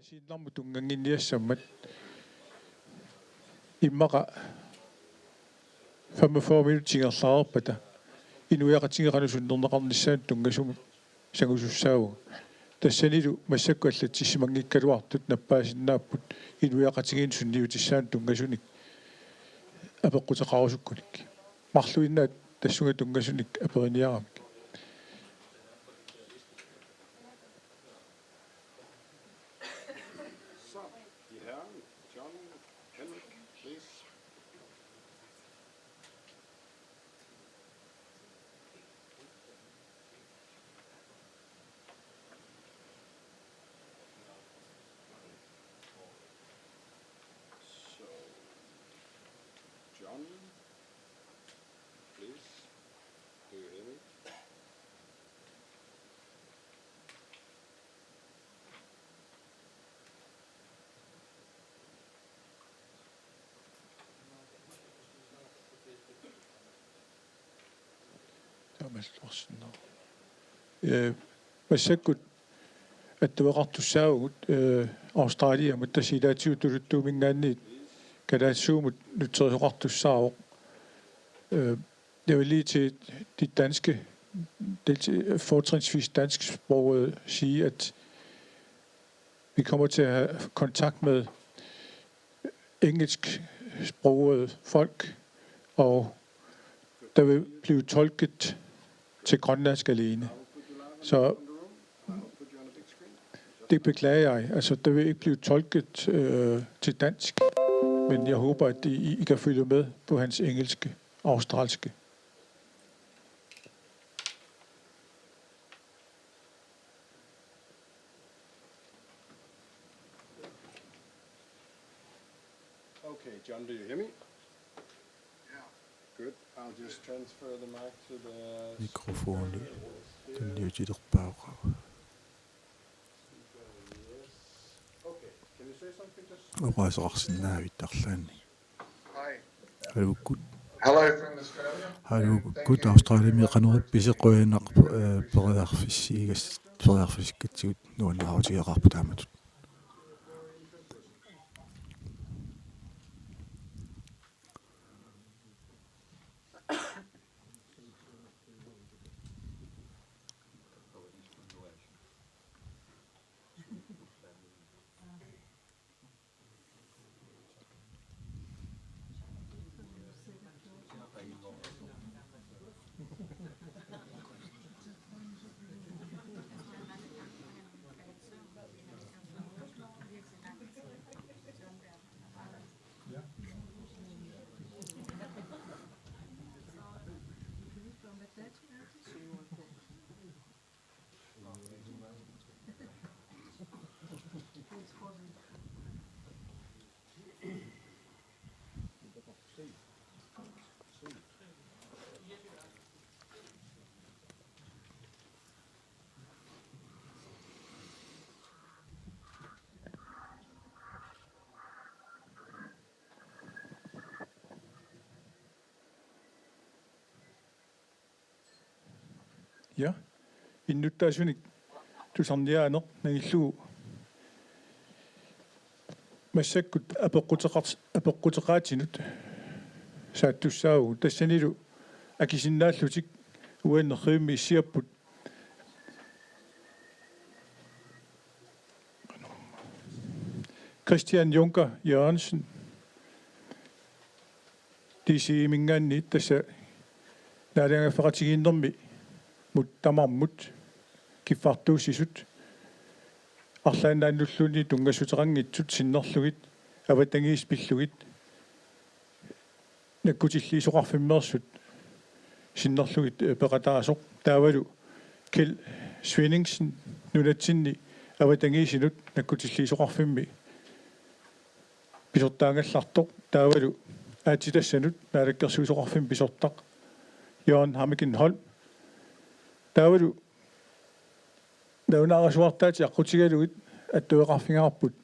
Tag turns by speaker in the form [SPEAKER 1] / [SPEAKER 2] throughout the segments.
[SPEAKER 1] Asiinnermu tunganginniassammat immaqa 45 minutingerlaarpata inuiaqatigeqanusunnerneqarnissaat tungasumut sangusussaagu тассанилу массакку аллатсимангиккалуартут наппаасиннааппут иnuiaqatigiin sunniutissaan tungasуник апеққутеқарусуккуник марлуиннаат тассунга тунгасуник апериниарамик
[SPEAKER 2] John, please, do you hear me?
[SPEAKER 1] массаккут аттуеқартуссаагут Австралия муттасилаатиутулуттуумингаанниит kalaatssuumut nutterisoqartussaaroq jeg vil lige til de danske fortrinsvis dansksprogede sige, at vi kommer til at have kontakt med engelsksprogede folk, og der vil blive tolket til grønlandsk alene. Så det beklager jeg. Altså, der vil ikke blive tolket til dansk. Men jeg håber, at I kan følge med på hans engelske og australske.
[SPEAKER 2] Okay, John, do you hear me? Yeah. Good. I'll just transfer the mic to the...
[SPEAKER 3] Mikrofoni tunniutilerpaaqa. Oqaasaqarsinnaavittarlaanni. Hello from Australia. Hello good Australia miqanerip piseqquinaq periarfissiigas periarfiskatsigут nuannaarutigeqarpu taamatut.
[SPEAKER 1] Ja, innuttaasunik tusarniaaneq nagillugu massakkut apeqqutеqaatinut saattussaagu tassanilu akisinnaаллутик уаннерриимми иссиаппут Christian Juncker Jørgensen disi mingaanni tassa naaliangafaqatigiinnermi muttamarmut kiffartuussisut арлааннааннуллуни тунгасутерангитсут синнерлугит аватангииспиллугит наккутиллиисоқарфиммерсут синнерлугит пеқатаасоқ таавалу кел свинингсен нунатсинни аватангиисинут наккутиллиисоқарфимми писортаангаллартоқ таавалу аатитассанут наалаккерсуисоқарфим писортақ Jørgen Hammiken Holm таавалу наунаарасуартаати аққутигалугит аттуеқарфингаарпут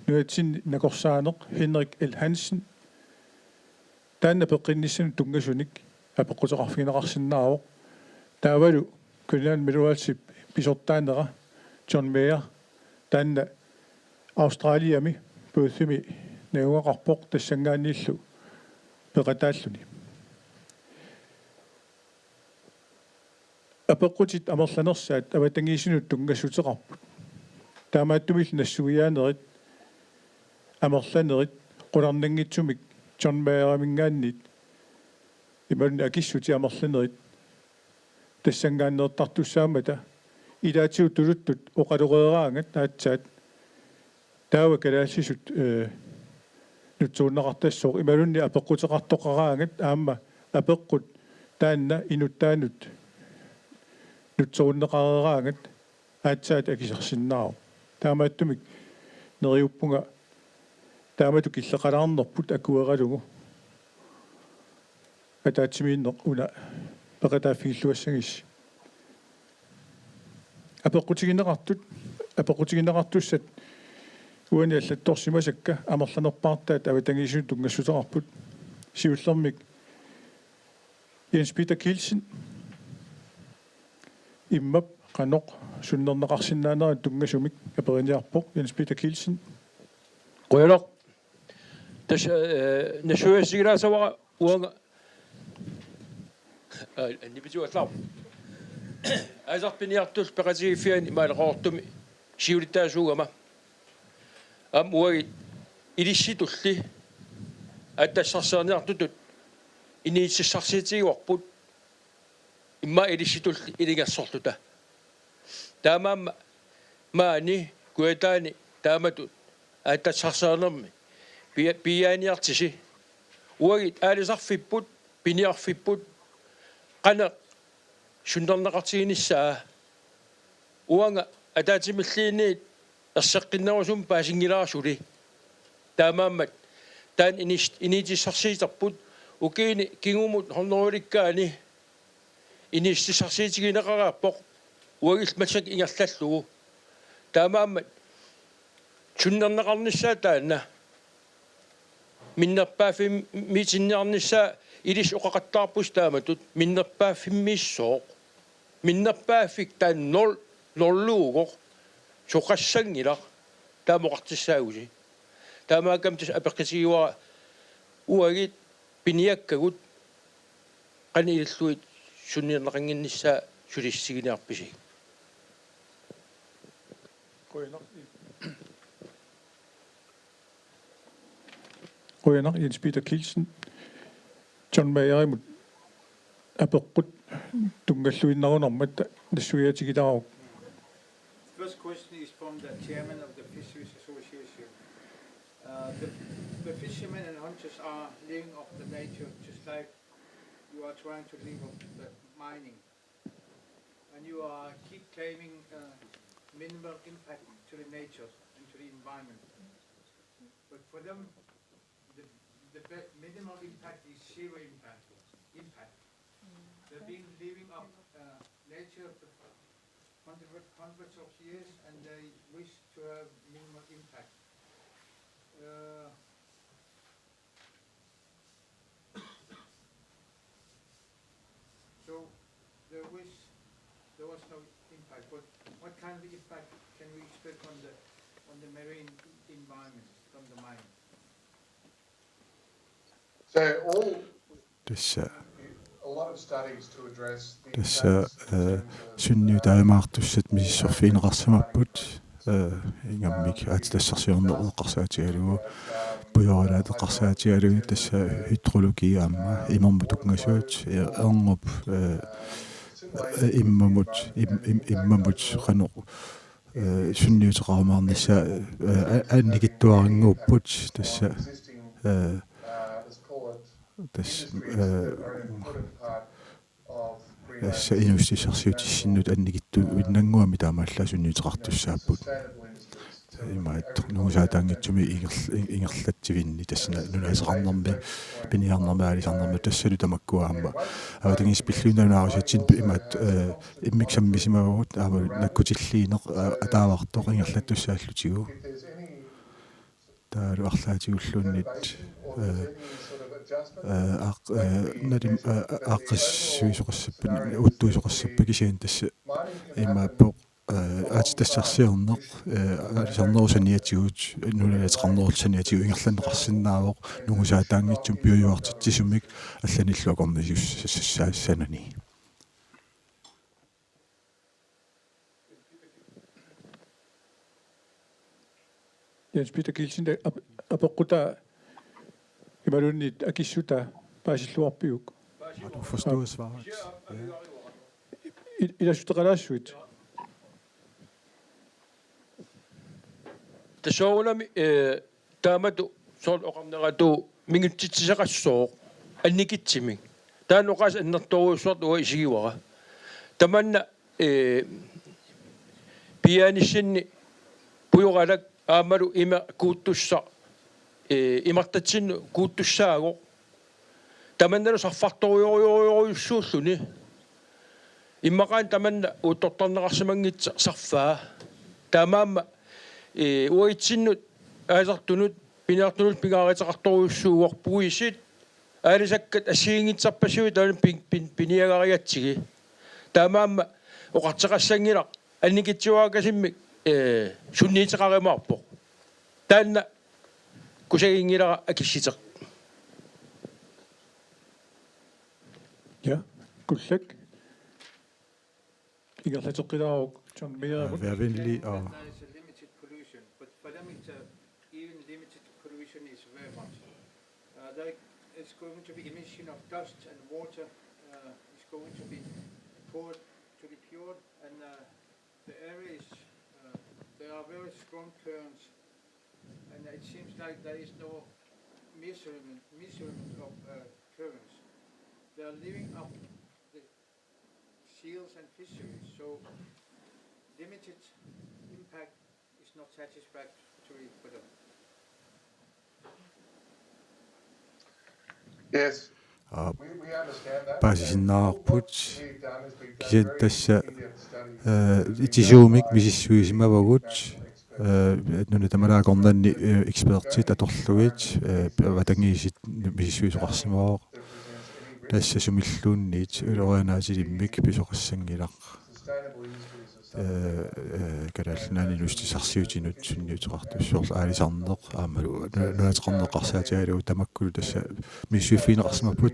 [SPEAKER 1] нуатсин накорсаанеқ Henrik L. Hansen таанна пеққинниссану тунгасуник апеққутеқарфигинеқарсинаароқ таавалу København Middle писортаанера John Mayer таанна Australiami puuthimi nauaqarpoq tassangaanniillu peqataalluni apeqqutit amerlanersaat avatangiisunut tungassutеқарпут таамааттумил нассуиаанерит амерланерит qulарнангитсумик John-Mayer-амингааннит имални акиссути амерланерит тассангааннеэртартуссаамата илаатиу тулуттут оқалореераангат наатсаат таава калаассисут нутсууннеқартассоо ималунни апеққутеқартоқараангат аама апеққут таанна инуттаанут нутсууннеқарераангат аатсаат акисерсиннаару таамааттумик нериуппунга таамату киллеқалаарнерпут акуералугу атаатсимииннеқ уна пеқатааффигиллуассагис апеққутигинеқартуссат уани аллатторсимасакка амерланерпаартаат аватангисуут тунгассутеқарпут сиуллермик Jens Peter Kielsen иммап qaноқ суннернеқарсинаанерат тунгасумик апериниарпоқ Jens Peter Kielsen
[SPEAKER 4] qoyaloq tas nasuasigiraasawara uanga nipituatlaa asarpiniartus peqatigifiani maaleqortumi siulitaasuugama am uagi ilissitulli attassarsaarniartutut iniitsissarsiitigiuarput imma ilissitulli ilingassorluta taamaamma maani kuataani taamatut attassarsaarnermi piaaniartisi uagit aalisarfipput piniarfipput qana sunnerneqartiginissaa uanga ataatimilliiniit erseqqinnerusum paasingilaasuli taamaammat taan iniitissarsiiterput ukiini kingumut hornerulikkaani iniississarsiitigineqaraappoq uagil matsak ingerlallugu taamaammat sunnerneqarnissaa taanna minnerpaaffim miitinniarnissaa ilis oqaqattaarpus taamatut minnerpaaffimmiissooq minnerpaaffik taan nolluugoq soqassangilaq taamoqartissaagusi taamaakamtis apeqqitigiuara uagit piniakkagut qani illuit sunniernaqanginnissaa sulissiginearpisi
[SPEAKER 1] Qoyaneq Jens Peter Kielsen John-Mayer apeqqut tungalluinnerunarmatta nassuiatigilaaruq.
[SPEAKER 5] First question is from the chairman of the Fisheries Association. The fishermen and hunters are living off the nature just like you are trying to live off the mining. And you are keep claiming minimal impact to the nature and to the environment. But for them, the minimal impact is zero impact. They've been living off nature for hundreds of years, and they wish to have minimal impact. So they wish there was no impact. But what kind of impact can we expect on the marine environment from the mine?
[SPEAKER 2] So all
[SPEAKER 3] Tässä
[SPEAKER 2] a lot of studies to address the
[SPEAKER 3] tässä synnytaamaartussat misissorfiineqarsamapput ingammik aatitassarsiorneqarsaatigalugu pujoraalateqarsaatigalugu tässä hydrologia amma imermutukngasuut erngop immamut qanoq synnyuteqarmaarnissa aannikittuaringuupput tässä tässä inustissarsiutissinnut annikittu innanguami taamaallasunniuteqartussaaput имаат нуусаатаангитсуми ингерлатсивинни тассана нунасеқарнерми пиниарнерми алисарнерми тассалу тамаккуаама аватангис пиллуунааруусатсин имаат иммиксаммисимагут аама наккутиллиинеқ атаавартоқ ингерлаттуссааллутигу таалу арлаатигуллууннит надим аққиссуисоқассаппани уттуисоқассаппа кисиан тасса имааппоқ аатитассарсиорнеқ алисарнерусаниатигут нуналатеқарнерутсаниатигу ингерланеқарсинаавоқ нугусаатаангитсум пиуюартитсисумик алланиллуакорнисуссаассанани
[SPEAKER 1] Jens Peter Kielsen, apokuta imalunit akissuta paasilluarpiuk.
[SPEAKER 3] Har du forstået svaret?
[SPEAKER 1] Ilasuteqalaassuit.
[SPEAKER 4] Tasoolami taamatu sool oqarneratu mingitsitsisaqassooq annikitsimik taanuqas annertoruussuart uа isigiwara tamanna pianissinni puyuralak aamalu ima kuuttussa imartatsinnu kuuttussaago tamannalu sarfartoriorioriussuulluni immaqaan tamanna uuttortarneqarsimangitsa sarfaa taamaamma uitsinnut aasartunut pinaartunut pingaaritaqartoriussuugoq puisit aalisakkat asiingitsarpassuit taanu piniagariatsigi taamaamma oqarteqassangilaq annikitsuaakasimik sunniiteqarimaarpoq taanna kusagingilara akissiteq
[SPEAKER 1] Ja, kullak. Ingerlateqqilaruq John Mayer.
[SPEAKER 3] Vær venlig og
[SPEAKER 5] There is a limited pollution, but for them it's even limited pollution is very much. There is going to be emission of dust and water is going to be poured to be pure, and the area is there are very strong currents, and it seems like there is no measurement of currents. They are living up the seals and fisheries, so limited impact is not satisfactory for them.
[SPEAKER 2] Yes.
[SPEAKER 3] og
[SPEAKER 2] We understand that.
[SPEAKER 3] paasisinaarput
[SPEAKER 2] We've done is we've done
[SPEAKER 3] кисаттасса
[SPEAKER 2] a very detailed study.
[SPEAKER 3] итисуумик мисиссуисимавагут нуна тамалаакорнанни экспертит аторлугит ватангиисит мисиссуисоқарсимавоқ тасса сумиллуунниит улорианаатилиммик писоқассангилақ кадалнаани нустисарсиутинут сунниутеқартуссуорла аалисарнеқ аамалу нуатеқарнеқарсаатигалу тамаккулу тасса миссуиффиинеқарсимаппут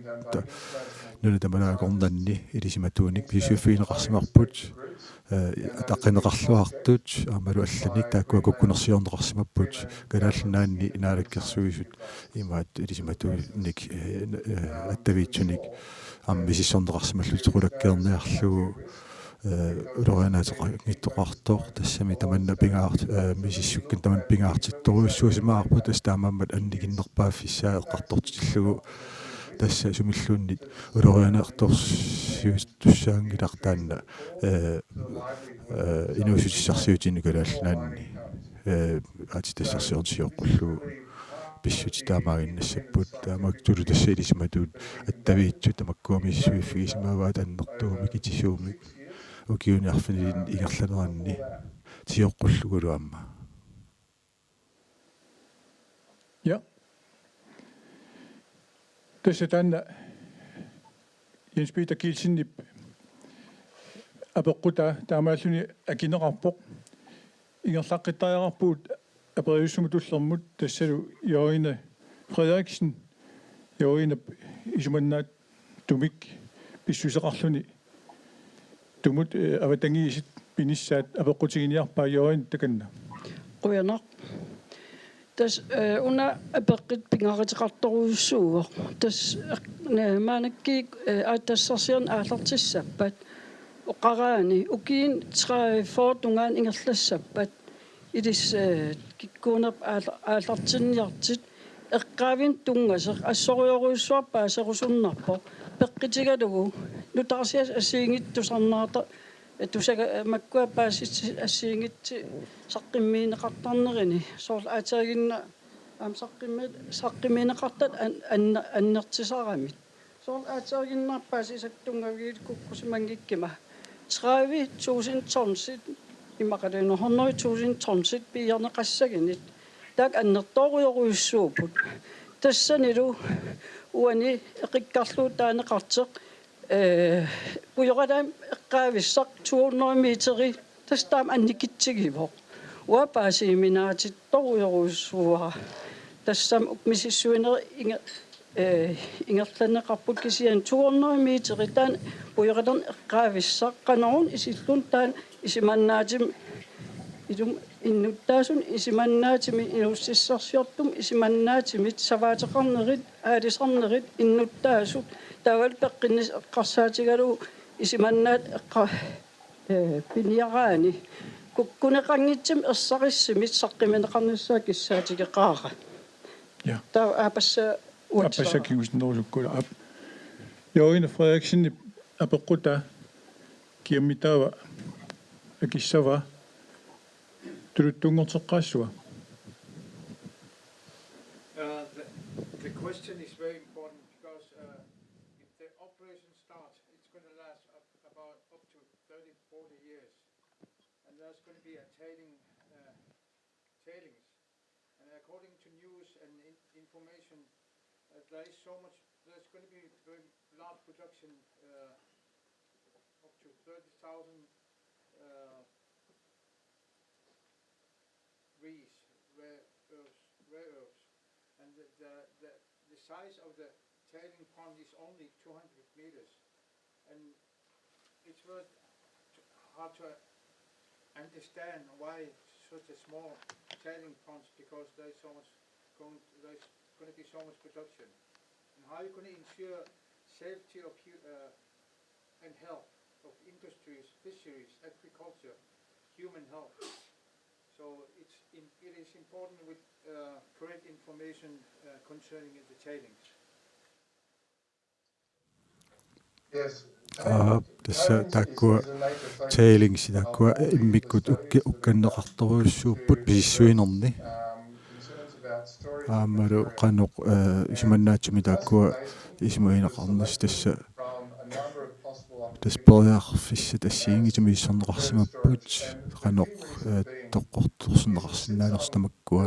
[SPEAKER 3] нуна тамалаакорнанни илисиматууник миссуиффиинеқарсимарпут атаққинеқарлуартут аамалу алланик тааккуа куккунерсиорнеқарсимаппут кадалнаанни инаалаккерсуисут имаат илисиматууник аттавиитсуник аммисиссорнеқарсималлутеқулаккерниарлугу улорианаатеқангиттоқартоо тассами таманна пингаарт мисиссуккин таман пингаартитторуйуссуусимаарпут тастаамаммат анникиннерпааффиссаа эққартортиллугу тасса сумиллууннит улорианаарторсиус туссаангилартаанна инуусутиссарсиутини калаалнаанни атитассарсиорнсиоққуллугу писсути таамаагиннассаппут таамактулу тасса илисиматуут аттавиитсу тамаккуамиссуиффигисимааваа тааннэртуумик итисуумик укиуниарфинилин игерланеранни тиоққуллугулу амма
[SPEAKER 1] Ja. Tässä tänne Jens Peter Kielsen apokuta taamaaluni akinerarpoq ingerlaqqitariarpuut aperiussumutullermut tassalu Jørgen Frederiksen Jørgen isumannaat tumik pissuseqarluni tumut avatangiisit pinissaat apeqqutiginiarpaa Jørgen takanna
[SPEAKER 6] Quyanaq tas una apeqqit pingaritaqartoruussuugoq tas maanakki aattassarsian aallartissappat oqaraani ukiin 3 tungaan ingerlassappat ilis kikkuunap aallartinniartit eqqaavin tungaseq assoriuruussuarpaa serusunnarpo peqqitigalugu nutarsias assiingittusarnaata tusaga makkua paasit assiingitti saqqimmiineqartarnerini soorla aataaginna am saqqimmiineqartat annertisaramit soorla aataaginnaarpaas isaktungagiit kukkusimangikkima 30.000 tonsit imaqaluunerhorneri 1.000 tonsit piiarneqassaginit taak annertoruyoruissuuput tassanilu uani eqikkarluu taaneqarteq pujoradam eqqaavissaq 200 meteri Tästä annikitsigivok. Uapaasiminaati torujorusuara. Tässä misissuina ingertanneqarput kisian 200 meteritan puiradan qaavissa qanaun isilluntaan isimannaatim idum innuttaasun isimannaatimi inussissarsiortum isimannaatimit savaateqarnerit aalisarnerit innuttaasut taawal peqqinnis eqqarsaatigalu isimannaat piniaraani kukkuneqangitsam ersaqissimit saqqimeneqarnussaa kissaatigeqaaqa.
[SPEAKER 1] Ja.
[SPEAKER 6] Taa aapassa
[SPEAKER 1] Appasakkiusen nousukkuilla. Joina Frederiksen apequta kiammitava akissava tuluttungerteqqaassua.
[SPEAKER 5] The question is very important because if the operation starts, it's going to last about up to 30-40 years, and there's going to be a tailings. And according to news and information, there's going to be very large production, up to 30,000 rare earths, and the size of the tailing pond is only 200 meters, and it's very hard to understand why such a small tailing ponds, because there's going to be so much production, and how are you going to ensure safety of and health of industries, fisheries, agriculture, human health? So it is important with correct information concerning the tailings.
[SPEAKER 2] Yes.
[SPEAKER 3] Tässä takkua tailings takkua immikkut ukkanneqartoruussuupput pisissuinerni aammalu qanoq isimannaatimi takkua isimuineqarnas tässä tasperjaarfissa tassiingitimiissorneqarsimapput qanoq toqqortorsinneqarsinnaanerstamakkua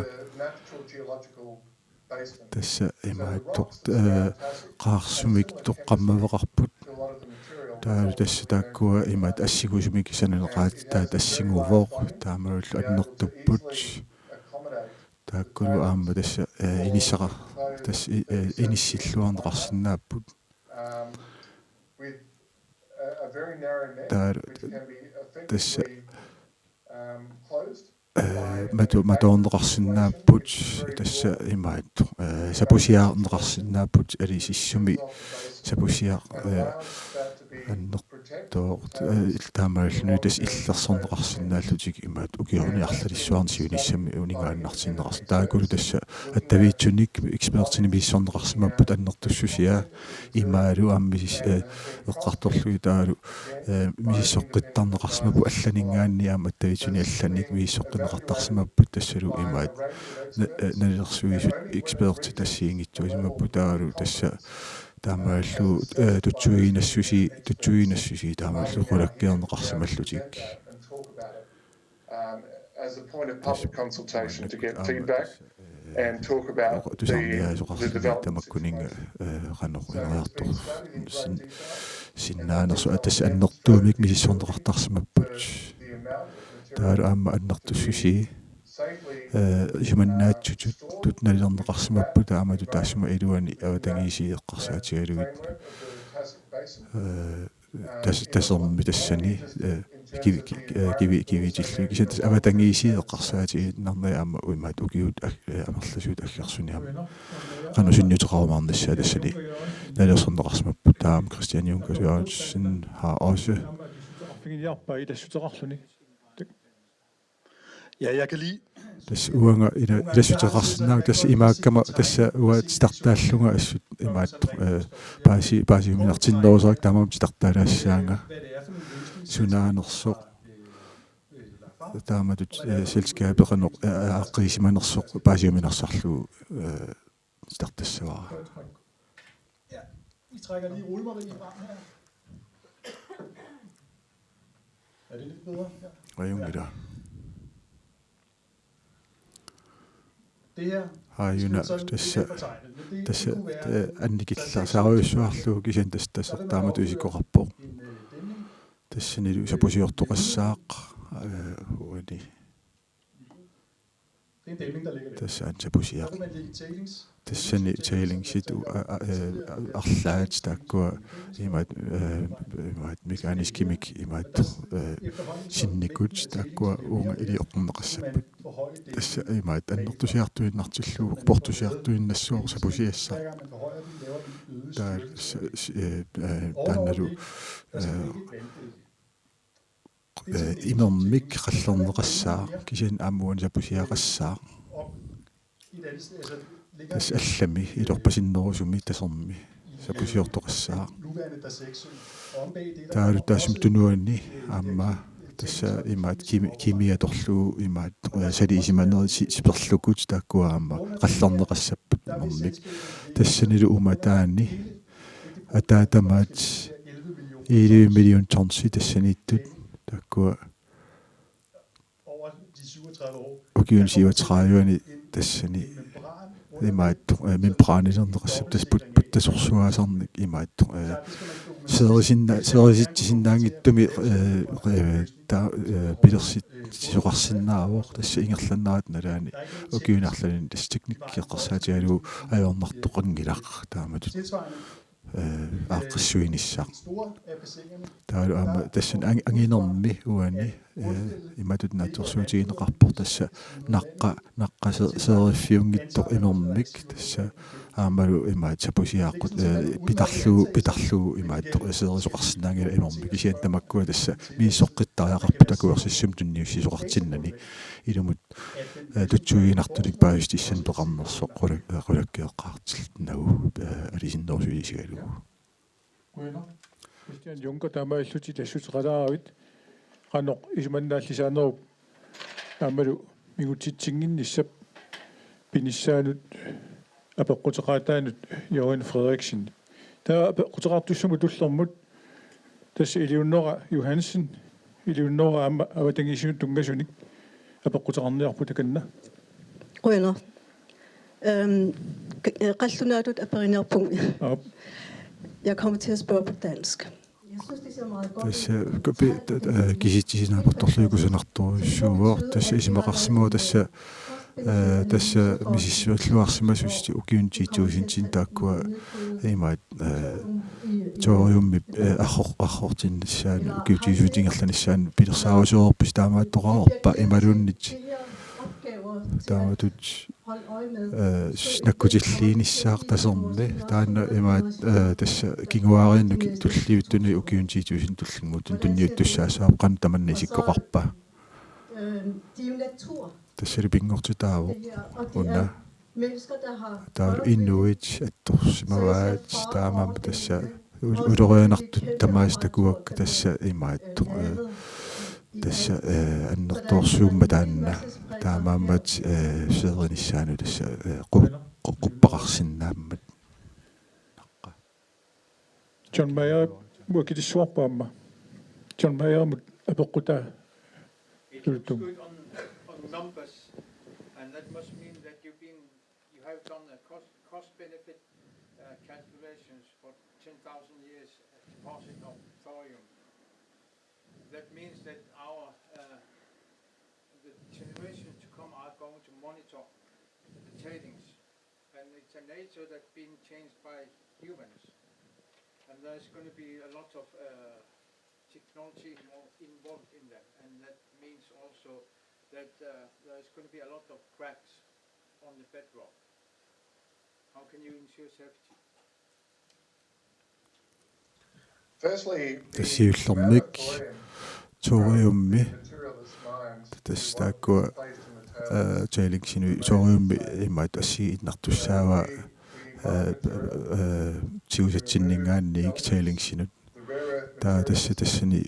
[SPEAKER 3] tässä imaattoq qaarsumik toqqammaveqarput taalu tässä takkua imaat assigusimik saneneqaat taassinguvoq taamarull annertupput taakkulu aamma tässä inissaqa tässä inissilluarneqarsinnaapput tässä matoorneqarsinnaapput tässä imaattu sapusiaarneqarsinnaapput alisissumi sapusiaaq аннертоо таамааллуни тас иллерсорнеқарсиннааллутик имаат укиорниарлалиссуарнисуунissami унигааннартиннеқарс таакулу тасса аттавиитсуник экспертини бииссорнеқарсимаппут аннертуссусиа имаалу аммисис эққарторлуи таалу мисиссоққиттарнеқарсимапу алланингаанни аама аттавиитсуни алланик мисиссоққинеқартарсимаппут тассалу имаат налерсуисут эксперти тассиингитсуисимаппу таалу тасса таамааллу тутсуинассуси таамааллу qulakkiarneqarsimallutik
[SPEAKER 7] as a point of public consultation to get feedback and talk about the
[SPEAKER 3] development qanoqineriartor sinnaanersu atas annertuumik misissorneqartarsimapput taalu aamma annertussusi isimannaatchutut tutnallerneqarsimappu taamatu taassuma iluani avatangiisiiqqarsaatigaluit тассерми тассани кивитиллу кисатас аватангиисиеққарсаатигит нарнаа аама уимаат укиут амерласуут аггерсуниама qanusиннутеқарумаарнассаа тассани налерсорнеқарсимаппу таам Christian Juncker Jørgensen har også
[SPEAKER 8] Ja, jeg kan lide.
[SPEAKER 3] Tässä uanga ilasuteqarsinnaa tässä imaakkama tässä uat startaallunga assut imaat paasi minartinnerusaak taamam startaalaassaanga sunaanersoq taamatut selskaapeqanoq aaqqisimanersoq paasiuminarsarluu startassavara.
[SPEAKER 8] Ja, I trækker lige rullemarien frem her. Er det lidt bedre? Ja.
[SPEAKER 3] Ajungida.
[SPEAKER 8] Det her
[SPEAKER 3] Hajuna tässä annikillarsaruissuarluu kisan tässä taamatu isikoqarpoq. Tässä nilu sapusiortoqassaaq uani
[SPEAKER 8] Det er en dæmning, der ligger der.
[SPEAKER 3] tässä ansapusia
[SPEAKER 8] Der kunne man lægge tailings.
[SPEAKER 3] tassani tailingsit arlaat takkua imat mekaniskimik imat sinnikut takkua unga ili oqunneqassappat tassa imat annertusiartuinnartilluuq portusiartuinnassuor sapusiassa
[SPEAKER 8] Hver gang man forhøjer den, laver den øget
[SPEAKER 3] taannalu
[SPEAKER 8] der skal ligge et vandfælde.
[SPEAKER 3] imermik qallerneqassaa kisan ammuan sapusiaqassaa
[SPEAKER 8] Op i et andet sted, altså ligger
[SPEAKER 3] tass allami ilorpasinnerusumi tasermi sapusiortoqassaa
[SPEAKER 8] nuværende der 6 og om bag det,
[SPEAKER 3] taalu taasumtunuanni aamma tassa imaat kimiatorluu imaat saliisimaneri siperlukut taakkua aamma qallerneqassappat imermik tassanilu umataani ataatamaat 11 million tonsi tassaniittut taakkua
[SPEAKER 8] over de 37 år.
[SPEAKER 3] ukiun 37 tassani imaat membraanilerneqassap puttasorsuaasarnik imaat seerisittaangittumi pilersit soqarsinnaavor tassa ingerlannaat nalaani ukiunarlanin tass teknikkiqqersaatialu ajornartoqangilaq taamatut aaqqissuinissaq
[SPEAKER 8] Store af bassinerne.
[SPEAKER 3] taalu aama tassan anginermi uani imatut naatorsuutigineqarpor tassa naqqa seeriffiungittoq imermik tassa aamalu imaat sapusiaaqqut pitarluu imaat seerisoqarsinnaangila imermik isian tamakkua tassa miissoqqittaariaqarput akuersissum tunniussisoqartinnani ilumut tutsuiginartulik paajustissan peqarnersoq qulakkeeqqaartilt nagu alisinnersuilisigalu
[SPEAKER 1] Christian Juncker taamailluti tassutеqалааravit qanoq isumannaallisaanerup aamalu mingutitsinginnissap pinissaanut apeqqutеqaataanut Jørgen Frederiksen taa apeqqutеqartussumu tullermut tassa Eleonora Johansen Eleonora amma avatangisunut tungasunik apeqqutеqarniarput akanna
[SPEAKER 9] Ruiner. Qallunaatut aperinerpung. Jeg kommer til at spørge på dansk. Jeg synes, det ser meget godt
[SPEAKER 3] tassa kisittisinaaportorluukusanartoruissuuvoor tassa isimeqarsimu tassa misissualluarsimassusti ukiuntiituusintin taakkua imaat toriummi arrortinnissaanu ukiutiisuutingerlanissaanu pilersaavasuorpis taamaattoqaorpa imalunnit taamatut nakkutilliinissaaq tasermi taanna imaat tassa kinguaariannuk tulliuttuni ukiuntiituusin tullingmutun tunniuttussaassaaq qan tamanni isikkoqarpa tassali pingortutaavo unna taalu inuit attorsimavaat taamam tassa ulorianartut tamaaistakuak tassa imaat tassa annertorsuumma taanna taamaammat seerinissaanu tassa quppaqarsinnaammat
[SPEAKER 1] John Mayer muakitисsuarpaamma John Mayer mut apeqqutaa tultum
[SPEAKER 5] on numbers, and that must mean that you have done a cost-benefit calculations for 10,000 years deposit of thorium. That means that the generations to come are going to monitor the tailings, and it's a nature that's being changed by humans, and there's going to be a lot of technology involved in that, and that means also that there's going to be a lot of cracks on the bedrock. How can you ensure safety?
[SPEAKER 7] Firstly,
[SPEAKER 3] tassiullermik toriummi tastaakkua tailingsinu toriummi imaat assigiitnartussaava tiusatsinningaanniik tailingsinut taa tassani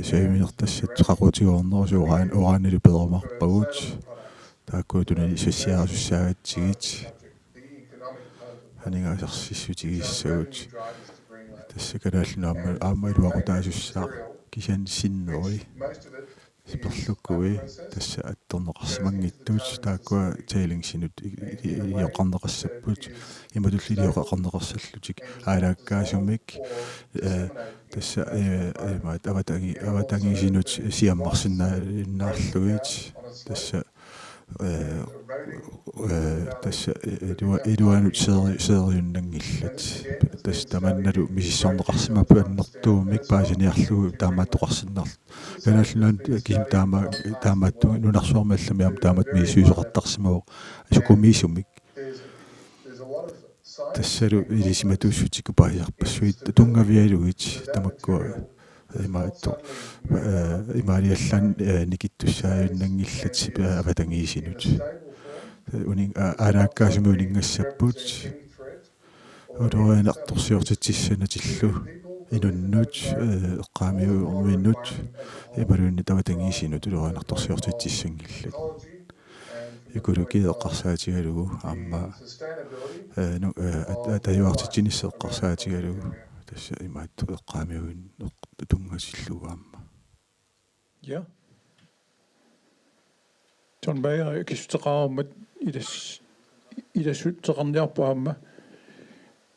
[SPEAKER 3] saiminertassat qaqutigoornerusu uraanilu pedermarpagut taakkua tunani sassiarasussaagatsigit haningaasarssissutigissagut tassa kanaallunaamma aamma iluaqutaasussaq kisan sinneri сиперлуккуи тасса атторнеқарсимангиттуут тааккуа таилингсинут иоқарнеқассаппут иматуллилиоқарнеқарсаллутик аалааккаасумик тасса имаат аватангисинут сиаммарсиннааллугит тасса тасса идуанут сеериуннангиллат тасса таманналу мисиссорнеқарсимаппу аннертуумик паасиниарлугу таамааттоқарсиннар канааллуан ким таамаатту нунарсуармалламиам таамат мисиусоқартарсимавоқ асукумиисумик тассалу илисиматуссутик паасиарпассуит тунгавиалугит тамаккуа имаатто имариаллан никиттуссааюннангиллат аватангиисинут унин арааккаасуми унингассаппут одорианарторсиортитсиссанатиллу инуннут эққаамиу орминнут ималуунни таватангиисинут одорианарторсиортитсиссангиллат икулукиеққарсаатигалугу аама атаюартитсиниссеққарсаатигалугу тасса имаатту эққаамиуин тунгасиллугаама
[SPEAKER 1] Ja. John Mayer kistaqaarmat idasutteqarniarpuamma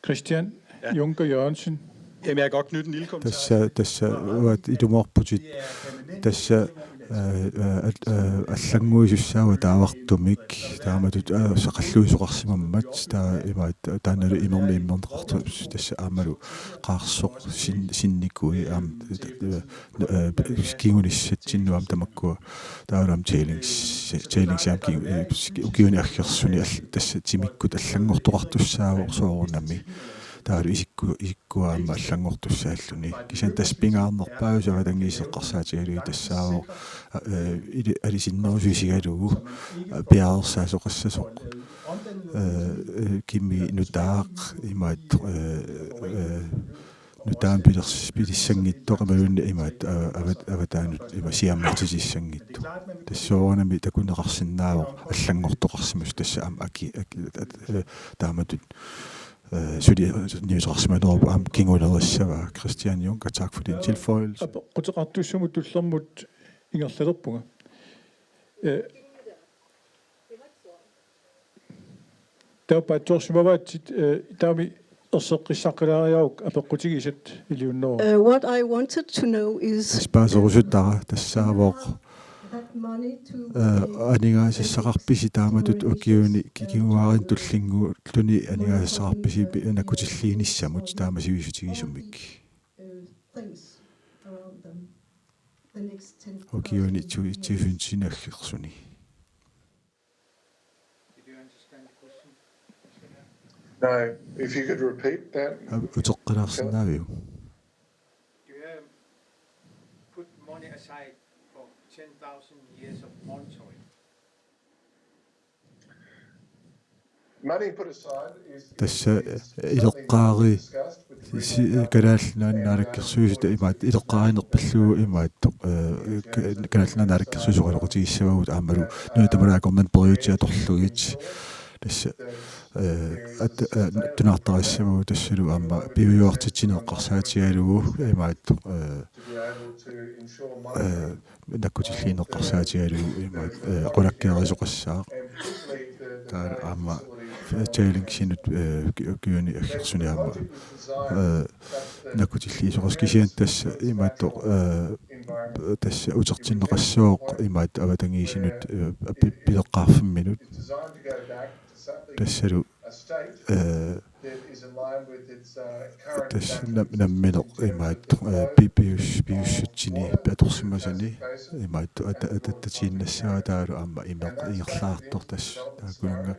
[SPEAKER 1] Christian Junker Jørgensen.
[SPEAKER 2] Jamen, jeg kan godt knytte en lille kommentar.
[SPEAKER 3] тасса уат илуморпутит тасса аллангуисуссаава таавартумик тааматут сақаллуисоқарсимаммат таа имаат тааналу имернеқарту тасса аамалу қаарсоқ синникуи аам скингуниссатсиннуам тамаккуа таалам челлинг укиуни аггерсуни тасса тимиккут аллангортоқартуссаавоо соорунами таалу иккуаама аллангортуссааллуни кисан таспингаарнерпаусава тангиисеққарсаатигалуи тассаавоо алисиннерусисигалугу пиаарсаасоқассасоқ кимми нутаақ имаат нутаан пилиссангиттоқ ималунни имаат аватаанут имасиаммартисиссангитту тассоорнами такунеқарсинаавоқ аллангортоқарсимус тасса ам аки тааматут Nyhedsretsmøder om kingunerissava Christian Juncker. Tak for din tilføjelse.
[SPEAKER 1] Qutiqartussumut tullermut ingerlalerpunga. Taappaattuorsimavaatsit taami erseqqissaqqilaariauk apeqqutigisat iliunnerua.
[SPEAKER 9] What I wanted to know is
[SPEAKER 3] спаасерусуттара тассаавоқ анигаасиссақарписи тааматут укиуни кикиуаарин туллингу луни анигаасиссақарписи накутиллииниссамут таамасивисутигисуммик укиуни тифунсинаггерсуни.
[SPEAKER 7] No, if you could repeat that.
[SPEAKER 3] Утеққилаарсинаавиу.
[SPEAKER 5] Put money aside for 10,000 years of monitoring.
[SPEAKER 7] Money put aside is
[SPEAKER 3] тасса илеққаари канааллааннаалаккерсуусута имаат илеққааринерпаллугу имаат канааллааннаалаккерсуусоқалоқутигиссавагут аамалу нуутамалаакорнан периутиаторлугит тасса тунаартариссамагу тассалу аама пивиуартитсинеққарсаатигалугу имаат накутиллиинеққарсаатигалугу имаат қулаккеерисоқассаа таа аама челлинг-синут киуни аггерсуниаама накутиллиисоқаскисиан тасса имаатто тасса утертиннеқассуоқ имаат аватангиисинут пилеққарфимминут тассалу тасса намминеқ имаат пиуссутсини паторсимасани имаат ататтатииннассаа таалу аама имеқ иерлаартор тасса таакунга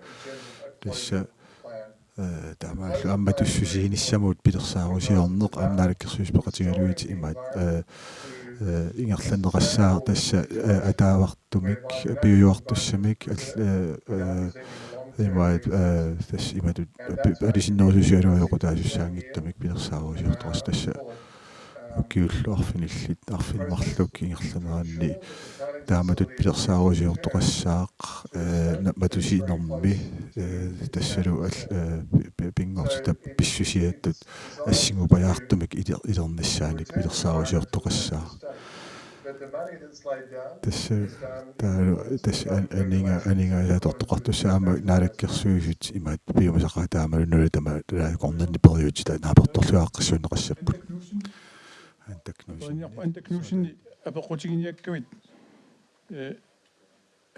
[SPEAKER 3] тасса таамааллу аама туссусииниссамут пилерсаарусиорнеқ аамнаалаккерсуис пеқатигалуит имаат ингерланеқассаа тасса атаавартумик пиуюартуссамик имаат тасса иматут алисиннерусусиалуайоқутаасуссаангиттамик пилерсаарусиорторас тасса укиуллуарфиниллит арфинмарлук ингерланераанни тааматут пилерсаарусиортоқассаақ матусинерми тассалу пингортита писсусиаттут ассигупаяартумик илерниссааник пилерсаарусиортоқассаа tässä aninga ja tortoqartussaama naalakkersuusut imaat piumasaqa taamalunnuli tama qornanni periutit naaportorluaqqassuuneqassaput
[SPEAKER 1] Anta Knudsen apequtigiниаккамит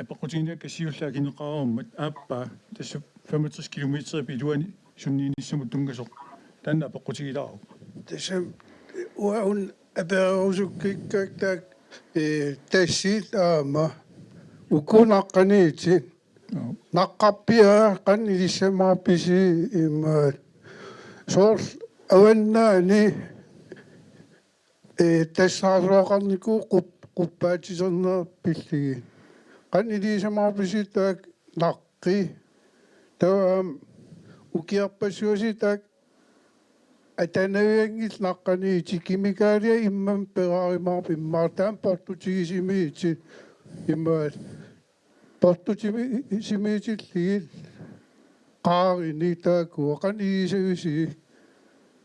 [SPEAKER 1] apequtigiниакка сиуллаагинеқаруммат ааппаа тасса 65 километри пилуани суннииниссамут тунгасоқ таанна аpequtigilaru
[SPEAKER 5] Tassa uaun aperusukkikkaak tassit aama ukunaqqaniitit naqqappia qannilissamaappisi immaat soorl awannaani тассаасуақарнику quppaatiserner pilligi qanniliisamaarpisi taak naqqi taam ukiarpassuusi taak atanaviangil naqqaniiti kimikaalia imman peraarimaarp immaartaam portutigisiimiiti immaat portutigisiimiitilligil qaarini taakua qanniliisavisi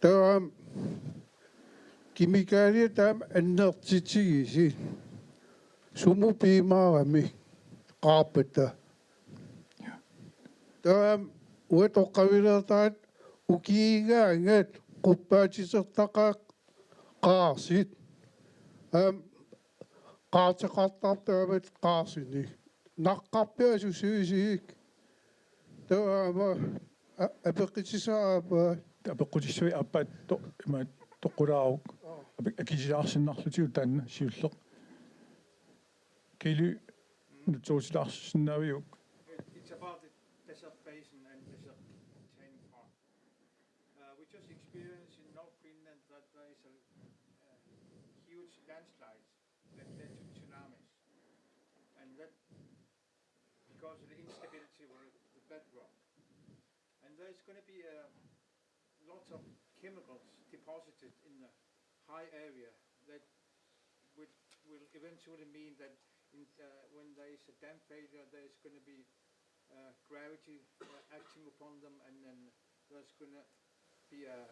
[SPEAKER 5] taam kimikaalia taam anneertitigisi sumu piimaarami qaapata taam uatoqqavilertaat ukiigaangat quppaatisertaqaaq qaarsit qaarteqartartaamat qaarsini naqqarpiasusuisiik taama apeqitisaapa
[SPEAKER 1] apequtissui aappaat imaat toqqulaaruk akisilaarsinnarlutiu taanna siulleq kilu nutsuusilaarsinnaviuk
[SPEAKER 5] It's about the desert basin and desert retaining pond. We just experienced in North Greenland that there is a huge landslides that led to tsunamis, and that because of the instability of the bedrock. And there's going to be lots of chemicals deposited in the high area that will eventually mean that when there is a dam failure, there's going to be gravity acting upon them, and then there's going to be an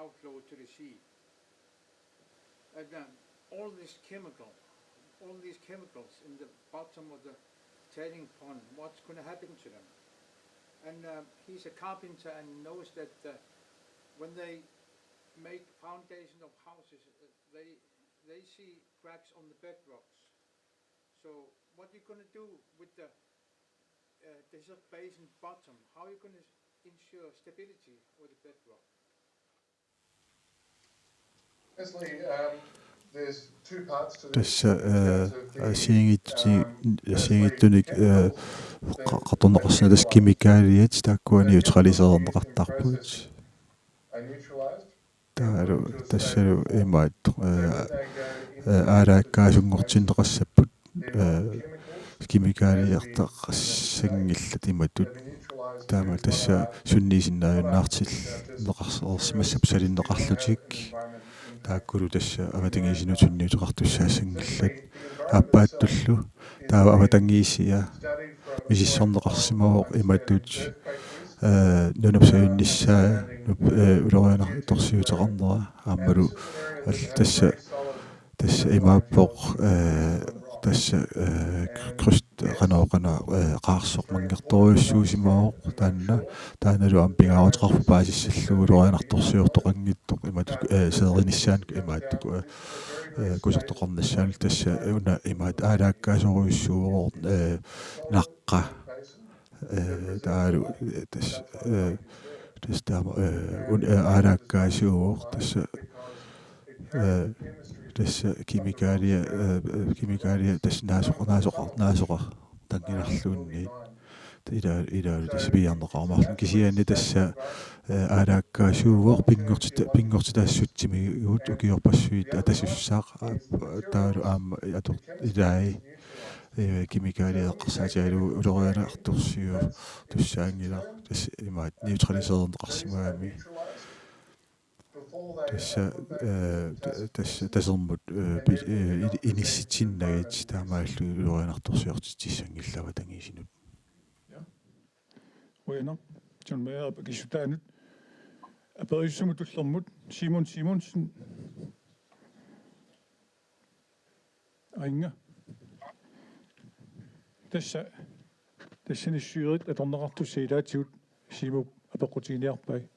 [SPEAKER 5] outflow to the sea. And all these chemicals in the bottom of the tailing pond, what's going to happen to them? And he's a carpenter and knows that when they make foundation of houses, they see cracks on the bedrocks. So what are you going to do with the desert basin bottom? How are you going to ensure stability of the bedrock?
[SPEAKER 7] Leslie, there's two parts to this.
[SPEAKER 3] tässä asiingittunik qatorneqarsna tas kimikaaliat taakkuani neutraliseerneqartarput taalu tassalu imaat аалааккаасунгортиннеқассаппут кимикаалиартаққассангилlat иматут таама тасса сунниисиннааюннаартил неқарсеерсимассап салиннеқарлутик тааккулу тасса аватангиисинутунниутеқартуссаассангиллат ааппааттуллу таава аватангиисия мисиссорнеқарсимавоқ иматут нунапсаюнниссаа улерианер торсиутеқарнера ааммалу тасса имааппоқ тасса крюст qanaoqana qaarsoq mangertoriussuusimaaoq taaнаlu ампигааватеқарфу паасиссаллугу лорианарторсиортоқангиттоқ имату сееринissaan имааттуку кусертоқарнассаанул тасса уна имаат аалааккаасоруйуссуувоо наққа таалу тасс таама аалааккаасуувоо тасса kimikaalia тасс наасоqa тангинарлуунни илаа тасса пиарнеқармарлу кисиаани тасса аалааккаасуувоо пингортитаассутсимигуут укиорпассуит атасуссаақ таалу аама атор илаи kimikaalieqqarsaatiалу улерианаартурсиу туссаангила тасса имаат нейтралисеернеқарсимаами тассермут инисситсиннагит таамааллу улерианарторсиортитсангиллава тангисинут
[SPEAKER 1] уяна чонмеа кисутаанут апериуссумут туллермут Simon Simonsen ringa тассани сюрит аторнеқарту силаатигут симу апеқутигиниарпай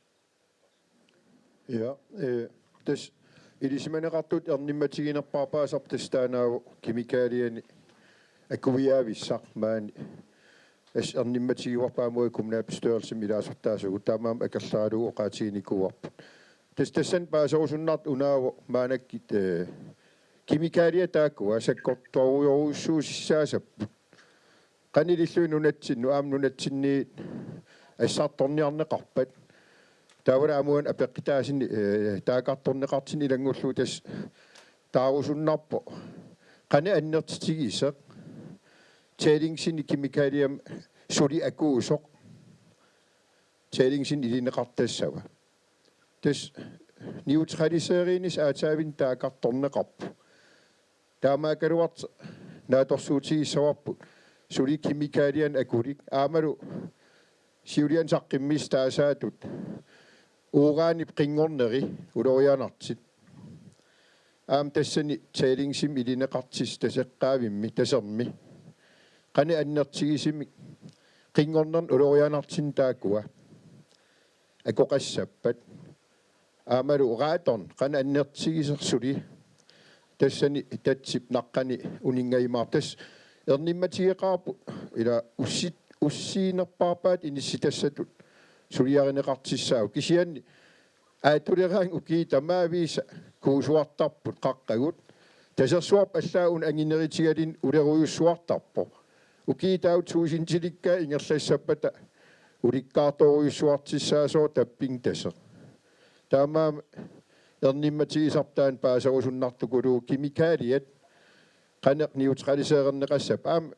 [SPEAKER 2] Ja, tess ilisimanеқартут ернимматигинерпарпаасар тастаанааву кимикалиани аккувиаависсақ маани ас ернимматигиуарпаамуи кумнаапстуерсим илаасартаасугу таамаам акерлааруу оқаатигиникуарпут тассан паасорусуннарт унааву маанаккит кимикалия тааккуа саккорторуйоруссуусиссаасаппут qanililluin unatsinnu aamnunatsinniit ассаартторниарнеқарпат таавала амуан апеққитаасини таакарторнеқартини илангуллу тас таарусуннарпо qani аннертитигисеқ тэлингсини кимикалиам сули акуусоқ тэлингсин илинеқартассава тас ньютралисееринис аатаавин таакарторнеқарпу таамаакалуарт нааторсуутигиссаварпут сули кимикалиан акулик аамалу сиулиан саққиммис таасаатут уураанип қингорнери улорианартит аам тассани тэлингсим илинеқартис тасеққаавимми тасерми qani аннертигисими қингорнерн улорианартин таакуа акоқассаппат аамалу uratorn qani аннертигисерсули тассани татсип наққани унингаймаартас ернимматигеқарпу ила уссиинерпарпаат инисситассатут сулиаринеқартиссаау кисианни аатулераан уки тамаависа куусуартарпут қаққагут тасерсуарп аллааун ангинеритигалин улеруйуссуартарпо уки таут суусинтиликкаа ингерлассаппата уликкаарторуйуссуартиссаасоо таппин тасер таамаа ернимматигисартаан паасарусуннартукулуу кимикалиат qanеқ ньютралисеернеқассап аам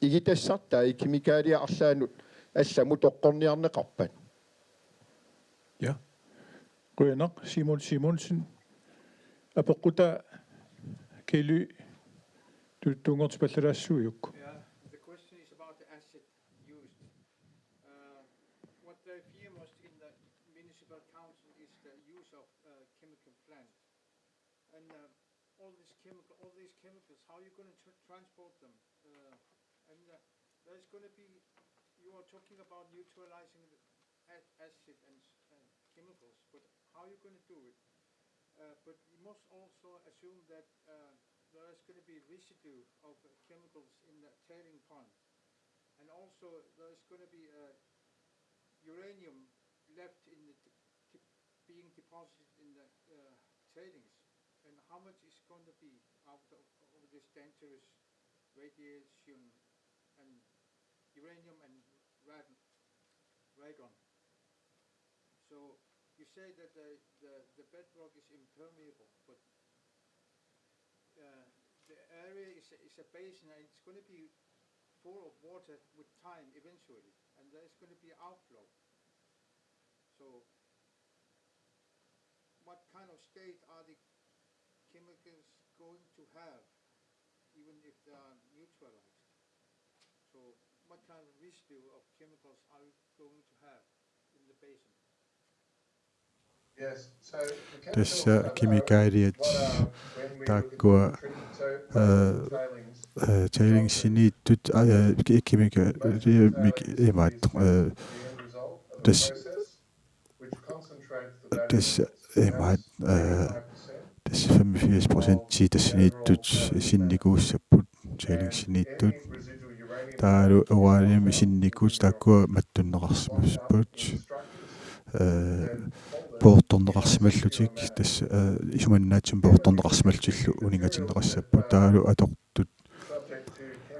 [SPEAKER 2] игитассартаа и кимикалиа арлаанут алламу тоққорниарнеқарпат
[SPEAKER 1] ja Rønner Simonsen апеққута кели тунгортпаллалаассуйукку
[SPEAKER 5] Yeah, the question is about the acid used. What they fear most in the municipal council is the use of chemical plants. And all these chemicals, how are you going to transport them? There's going to be, you are talking about neutralizing the acid and chemicals, but how are you going to do it? But you must also assume that there is going to be residue of chemicals in the tailing pond. And also there is going to be uranium left in the being deposited in the tailings. And how much is going to be out of this dangerous radiation and uranium and radon? So you say that the bedrock is impermeable, but the area is a basin and it's going to be full of water with time eventually, and there's going to be outflow. So what kind of state are the chemicals going to have, even if they are neutralized? So what kind of residue of chemicals are we going to have in the basin?
[SPEAKER 7] Yes, so
[SPEAKER 3] tässä kemikaliat takkua tailingsinniittut kemikaliimaat tässä imaat tässä 85% tassiniittut sinnikuussaput tailingsinniittut taalu uranium sinnikuus takkua mattunneqarsimusput поорторнеқарсималлутик тасса исуманнаатсим поорторнеқарсималлутиллу унингатиннеқассаппу таалу атортут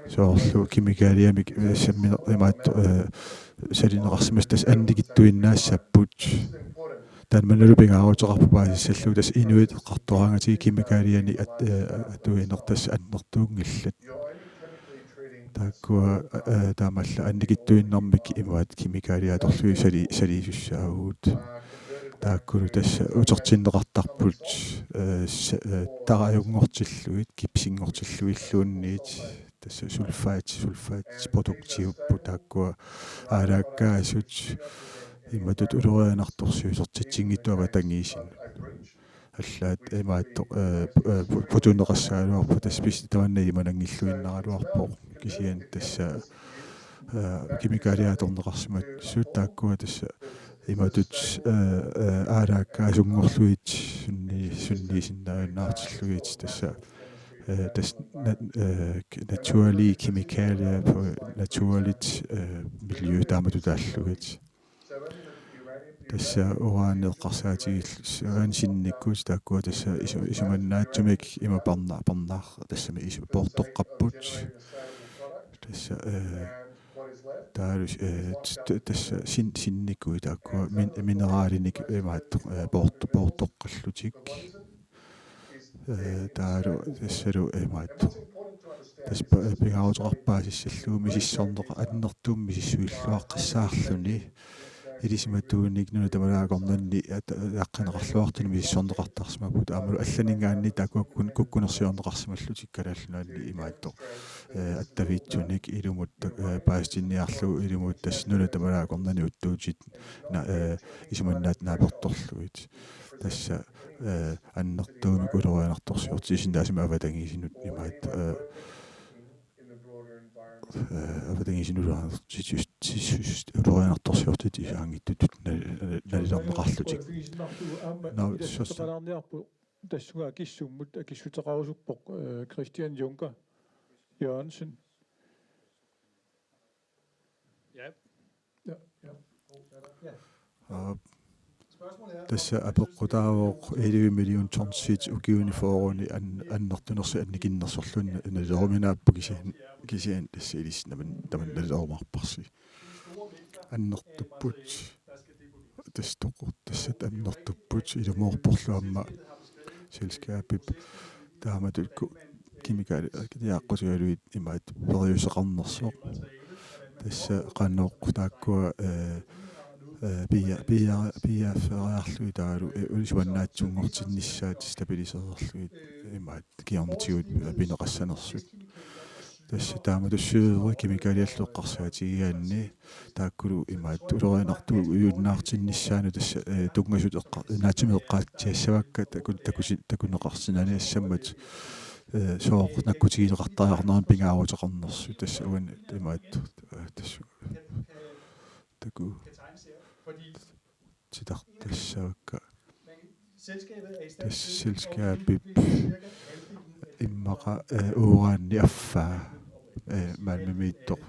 [SPEAKER 3] соорлу кимикалиамик самминеқимаат салинеқарсимас тас аннигиттуиннаассаппут таанманалу пингаарутеқарпу паасиссаллу тас инуит қартораангати кимикалиани атуинертасса аннертуунгиллат таккуа таамалла аннигиттуиннэрмик имаат кимикалиаторлуи салисуссаагуут тааккулу тасса утертиннеқартарпут тараюнгортиллуит кипсингортиллуиллуунниит тасса сульфаат продуктивппу тааккуа аалааккаасут иматут улерианарторсуисертитсингиттуава тангиисин аллаат имаатто путунеқассааluarpu таспис таванна иманангиллуиннараluarpo кисиан тасса кимикалиаторнеқарсимат суттааккуа тасса иматут аалааккаасунгорлуит суннисиннааннаартиллугит тасса das naturlige kemikalier på naturligt miljø taamatutallugut tassa uranneqqarsaatigill suansinnikkut taakkuа tassa isumannaattumik imaparnaar tassami isu portoqqapput tassa taalus tassa sinnikkui taakkuа mineraalinik imaat portoqqallutik taalu tassalu imaat tas pingautaqarpaasissalluu misissorneqa annertuum misissuilluaqqissaarluni илисиматууник нуна тамалаагорнанни яаққинеқарлуартуни миссорнеқартарсимапут аамалу алланингаанни такуаккун куккунерсиорнеқарсималлу тиккалааллунаанни имаатто аттавиитсуник илумут паастинниарлу илумут тас нуна тамалаагорнани уттуутит исиманнаат нааперторлуит тасса аннертуумик улеруанарторсиортисин таасима аватангисинут имаат аватангисинулаартит улеруанарторсиортит исаангиттут налилернеқарлутик
[SPEAKER 1] тассунгаа киссуммут акиссутеқарусуппоқ Christian Juncker Jørgensen.
[SPEAKER 3] Tässä apeqqutaavoq 11 million tonsit ukiuni fooruni annertunersi annikinnersorlun nalorminaappu kisian tassa ilisnaman tamannalormarparsi annertupput tastoqut tassat annertupput ilumorporluamma selskapip taamatulku kimikaali yaaqqutualuit imaat periuseqarnersoq tassa qannoqqutaakkua pia ferraarlui taalu ulisuannaatsuungortinnissaat stabiliseerluit imaat kiornatigut pineqassanersut tassa taamatussuueri kimikaaliallueqqarsaatigiaanni taakkulu imaat ulerianartu uyunnaartinnissaanu tassa tungasut naatimimeqqaatiassavakka takuneqarsinani assammat sooq nakkutigileqartariarneran pingaavutaqarnersu tassa uan imaat tassu taku tidartassavakka tasselskabip immaqa uuraanni affaa maalmimiittoq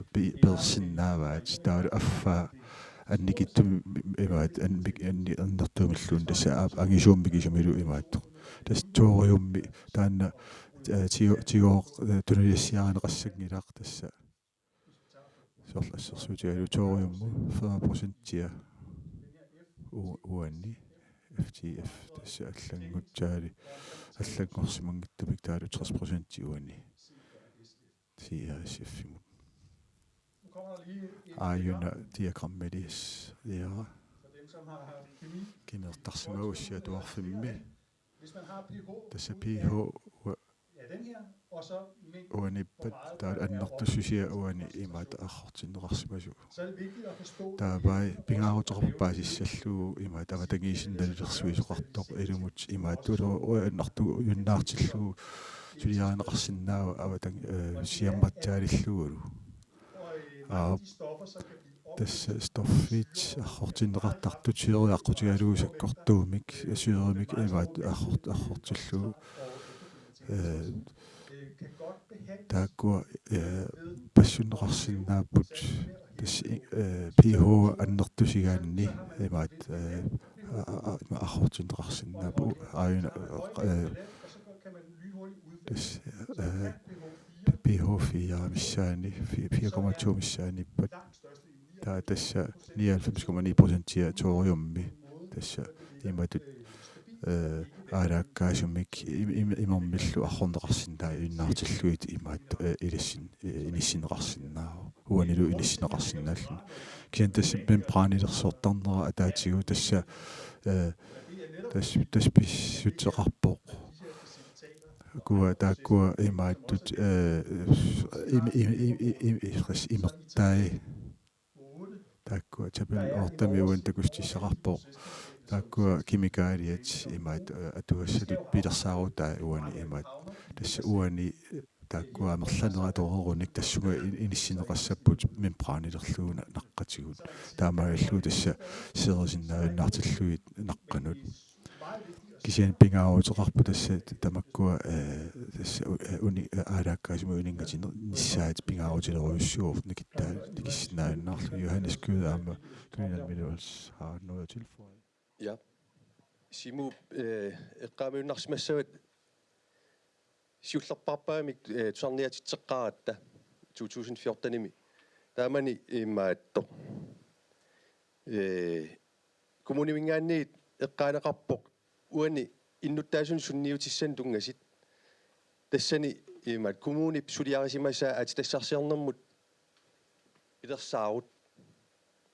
[SPEAKER 3] persinnaavaat taalu affaa annikittum imaat anni annertuumilluun tassa angisuummikisumilu imaattoq tas tuoriummi taanna tigoq tunaliassiaaneqassagnilaaq tassa sorlassersuutialu tuoriummu 40% uanni FTF tassa allangutsaali allangorsimangittumik taalu 60% uanni CRSF-imut aajuna diagrammelis liara kimertarsimauussia tuarfimmi tassa pH uanippat taal annertussusia uani imaat aartinneqarsimasu taapai pingaarutaqarpaasissalluu imaat avatangiisinnalilersuisuqartoq ilumut imaat uannartu yunnaartilluu suliaaneqarsinnaava avatang siammattaalillugulu tassa stoffit aartinneqartartut syeriaqqutigaluusakkortuumik syeremik imaat aartillu taakkua passunneqarsinnaapput tass pH annertusigaanni imaat aartinneqarsinnaapu aajuna tass pH 4 missaani 4,2 missaanippat taa tassa 99,9% thoriummi tassa imatut аалааккаасумик имермиллу аррунеқарсинаа юннаартиллуит имаат илисsin иниссинеқарсинаава уанилу иниссинеқарсинааллуни киан тасс мембраанилерсуортарнера атаатигу тасса тасписсутеқарпоқ куа тааккуа имааттут имертаи тааккуа табел ортами уан такустиссақарпоқ takkua kimikaaliat imaat atuassatut pilersaarutaa uani imaat tassa uani takkua amerlaneratorerunik tassuga inissineqassaput membraanilerluuna naqqatigut taamaagallu tassa seerisinnaannaartilluit naqqanut kisian pingaauteqarpu tassa tamakkua tassa uni aalaakkaasimu uningatin nissaat pingaautileriussuur nikittaa nikissinnaannaarlu Johannes Kydaama Kriminalmiljøs har noget at tilføje.
[SPEAKER 10] Ja. Simu eqqaamiunnarsimassavit siullerparpaamik tusarniatitseqqaratta 2014-nimi taamani immaatto kommunimingaanniit eqqaaneqarpoq uani innuttaasun sunniutissan tungasit tassani immaat kommunip suliarisimassaa atitassarsiarnermut pilersaarut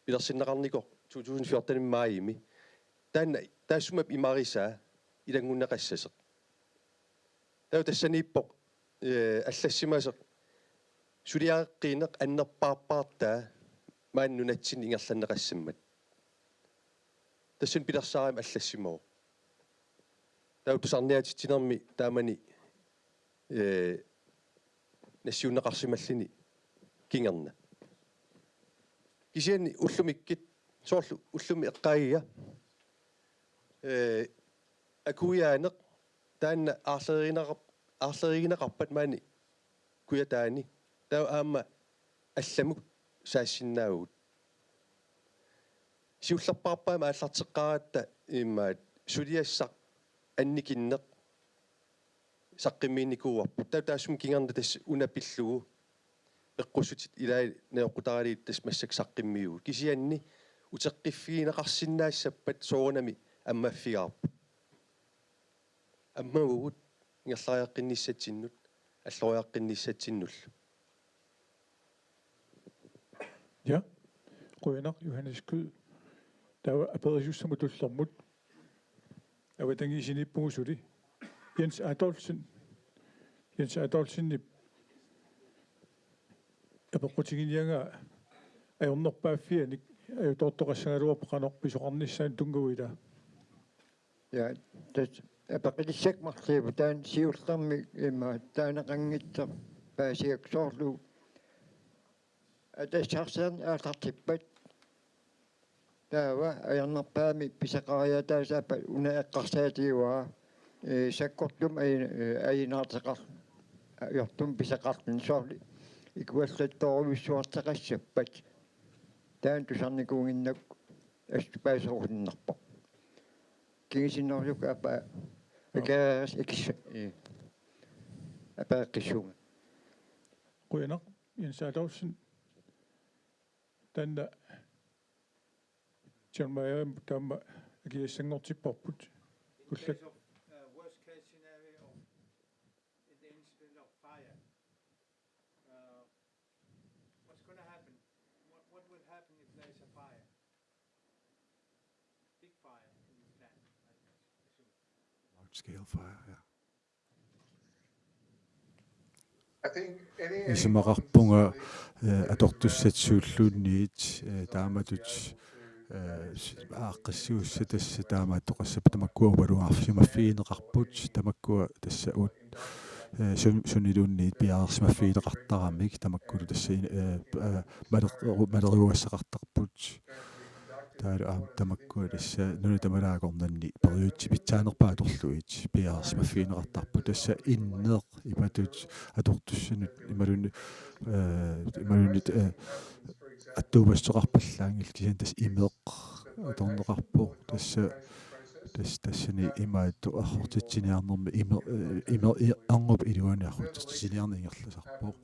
[SPEAKER 10] pilersinneqarnikoq 2014 maayimi taanna taassumap imarisaa ilangunneqassaseq tau tassaniippoq allassimaseq suliaaqqiineq annerpaarpaartaa maannunatsin ingerlanneqassammat tassun pilersaarim allassimoo tau tusarniatitinermi taamani nassiunneqarsimallini kingerna kisiani ullumikkit soorlu ullumi eqqaagiga akuiaaneq taanna aarlerigineqarpat maani kuyataani tau aama allamuk saassinnaaugut siullerparpaama aallarteqqaratta immaat suliassaq annikinneq saqqimiinnikuuarput tau taassum kingerna tass unapillugu peqqussutit ilaa neoqutaraaliit tass massak saqqimmiugut kisianni uteqqiffigineqarsinnaassappat soorunami аммаффигарпут аммагугут ингерлариаққинниссатсиннут аллориаққинниссатсиннуллу
[SPEAKER 1] Ja, Rønner, Johannes Kød. Der er bedre just som du slår mod. Jeg ved ikke, sin i Bosudi. Jens Adolfsen. Jens Adolfsen i jeg på rutingen jeg er jo nok bare fire. Jeg er doktorer du op nok besøgende tunga i der.
[SPEAKER 11] Ja, det er bare det sæk mig til hvordan siullermi imma taanaqanngitser paasiaksoorlu атассаарсиарни аалартиппат таава аярнерпаами писақариатаасаапа уна эққарсаатиуаа саккортум аинаартеқар аёртум писақартин сорли икуаллатторуйссуартеқассаппат таан тусарникуунгиннак аступаасоруннарпо кингисиннерюк апа акаас экис апааққиссуга
[SPEAKER 1] Rønner, Jens Adolfsen. Den der John Mayer, der giver sig noget til påbud.
[SPEAKER 5] Worst case scenario in the incident of fire. What's going to happen? What would happen if there's a fire? Big fire in the plant, I assume.
[SPEAKER 3] Large scale fire, yeah.
[SPEAKER 7] I think any
[SPEAKER 3] исмақарпунга аторtussatsuulluunniit тааmatut ааққиссуусса тасса таамааттоқассапа тамаккуавалуарфимаффиинеқарпут тамаккуа тасса ут сунилуунниит пиаарсимаффиинеқартарамик тамаккулу тасса малеруассақартарпут таала тамаккуа тасса нуна тамалаагорнанни периутси питсаанерпаа торлуит пиаарсимаффиинеқартарпут тасса иннеқ ипатут аторtussанут ималуни аттуубассоқарпаллаангил кисиан тас имеқ аторнеқарпо тассани имаатту ахортитсиниарнерми име ангоп илуаниархутсисилиарни ингерласарпо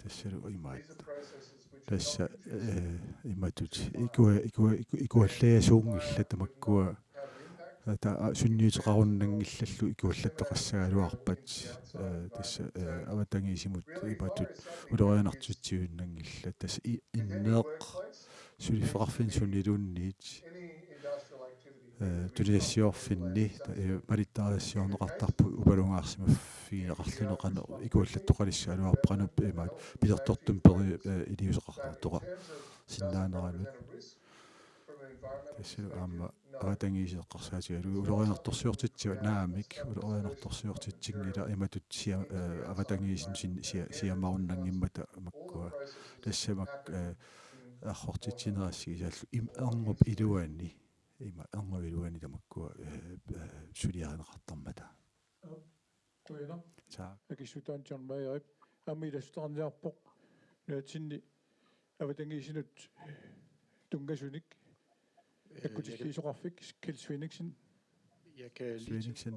[SPEAKER 3] тассалу имаат тасса имаатут икуаллаасуунгилла тамаккуа та сунниутеқаруннангиллаллу икуаллаттоқассагалуарпат тасса аватангисимут имаатут улерианартутсиуиннангилла тасса иннеэқ сулиффеқарфин суннилуунниит тулиассиорфинни малиттаариассиорнеқартарпу упалунгаарсимаффигинеқарлунеқано икуаллаттоқалиссаалуарпану имаат пилертортум пери илиусеқартартоқа синнаанеранут тассалу аама аватангиисеэққарсаатигалу улорианерторсиортитсива наамик улорианерторсиортитсингила иматут сиа аватангиисин сиамаруннангиммата маккуа тассамак аххортитсинерассигисааллу эрнуп илуаанни има эрнуп илуаанни тамаккуа сулиаринеқартармата
[SPEAKER 1] Kuina.
[SPEAKER 3] таа
[SPEAKER 1] Akisutaan John Mayer. Amilastарниарпоq nuatsinni аватангиисинут тунгасуник аккутиллиисоқарфик Kelsviniksen.
[SPEAKER 2] Jeg kan lige
[SPEAKER 3] Sviniksen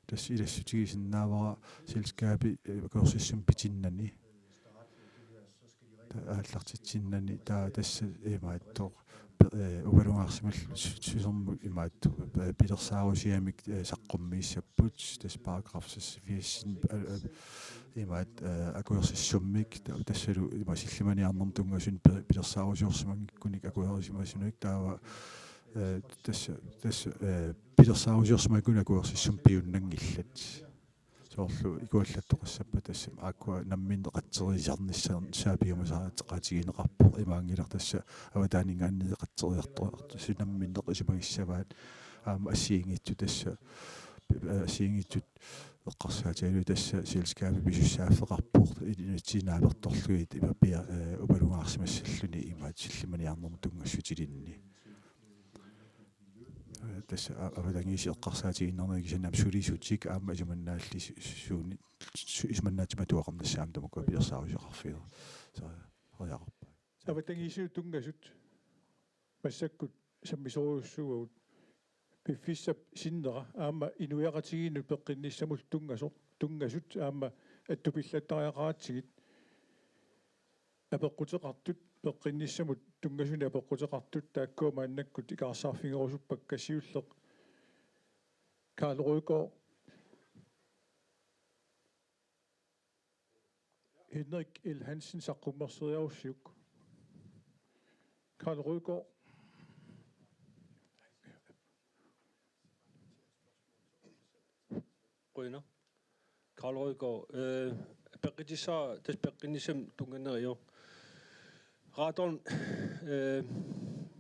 [SPEAKER 3] тас илассутигисиннаавара селскаапи коорсиссум питиннани ааллартитсиннани таа тасса имааттоо угалунгаарсимал сисэрму имаатту пилерсаарусиамик саққуммииссаппут тас параграфсис фиссин имаат акуерсиссуммик тассалу имасиллиманиарнэрм тунгасун пилерсаарусиорсимангиккуник акуерсимасунуик таава тасса пилерсаарусиорсимаккуник акуерсиссум пиуннангиллат соорлу икуаллаттоқассаппа тассам ааккуа намминеқатсерисарниссаан саапиумасаатеқатигинеқарпо имаангилар тасса аватаанингааннеқатсериартоқарту сунамминеқисимагиссаваат аама ассиингитсу тасса ассиингитсут эққарсаатигалу тасса селскаапи писуссааффеқарпоорт инатсинаалерторлуит имапиа упалунгаарсимассаллуни имаат силлиманиарнэрму тунгассутилинни тасса аватангиисеэққарсаатигиннэрнери кисаннаам сулисутик аама исуманнаалли сууни исуманнаатиматуақарнассаам тамаккуа пилерсаарусеқарфиу саа хояақарпа
[SPEAKER 1] Аватангиисинут тунгасут массаккут саммисоруйуссуугут пиффиссап синнера аама инуяқатигинут пеққинниссамул тунгасут аама аттупиллаттариақаатсигит апеққутеқартут пеққинниссамут тунгасуни апеққутеқартут тааккуумааннаккут икаарсаарфингерусуппак кассиуллеқ Karl Rødgaard, Henrik L. Hansen saqqumarseriarussiuk Karl Rødgaard.
[SPEAKER 4] Rønner. Karl Rødgaard. Beqitissa tasbeqinnisam tunganeriyo. Radon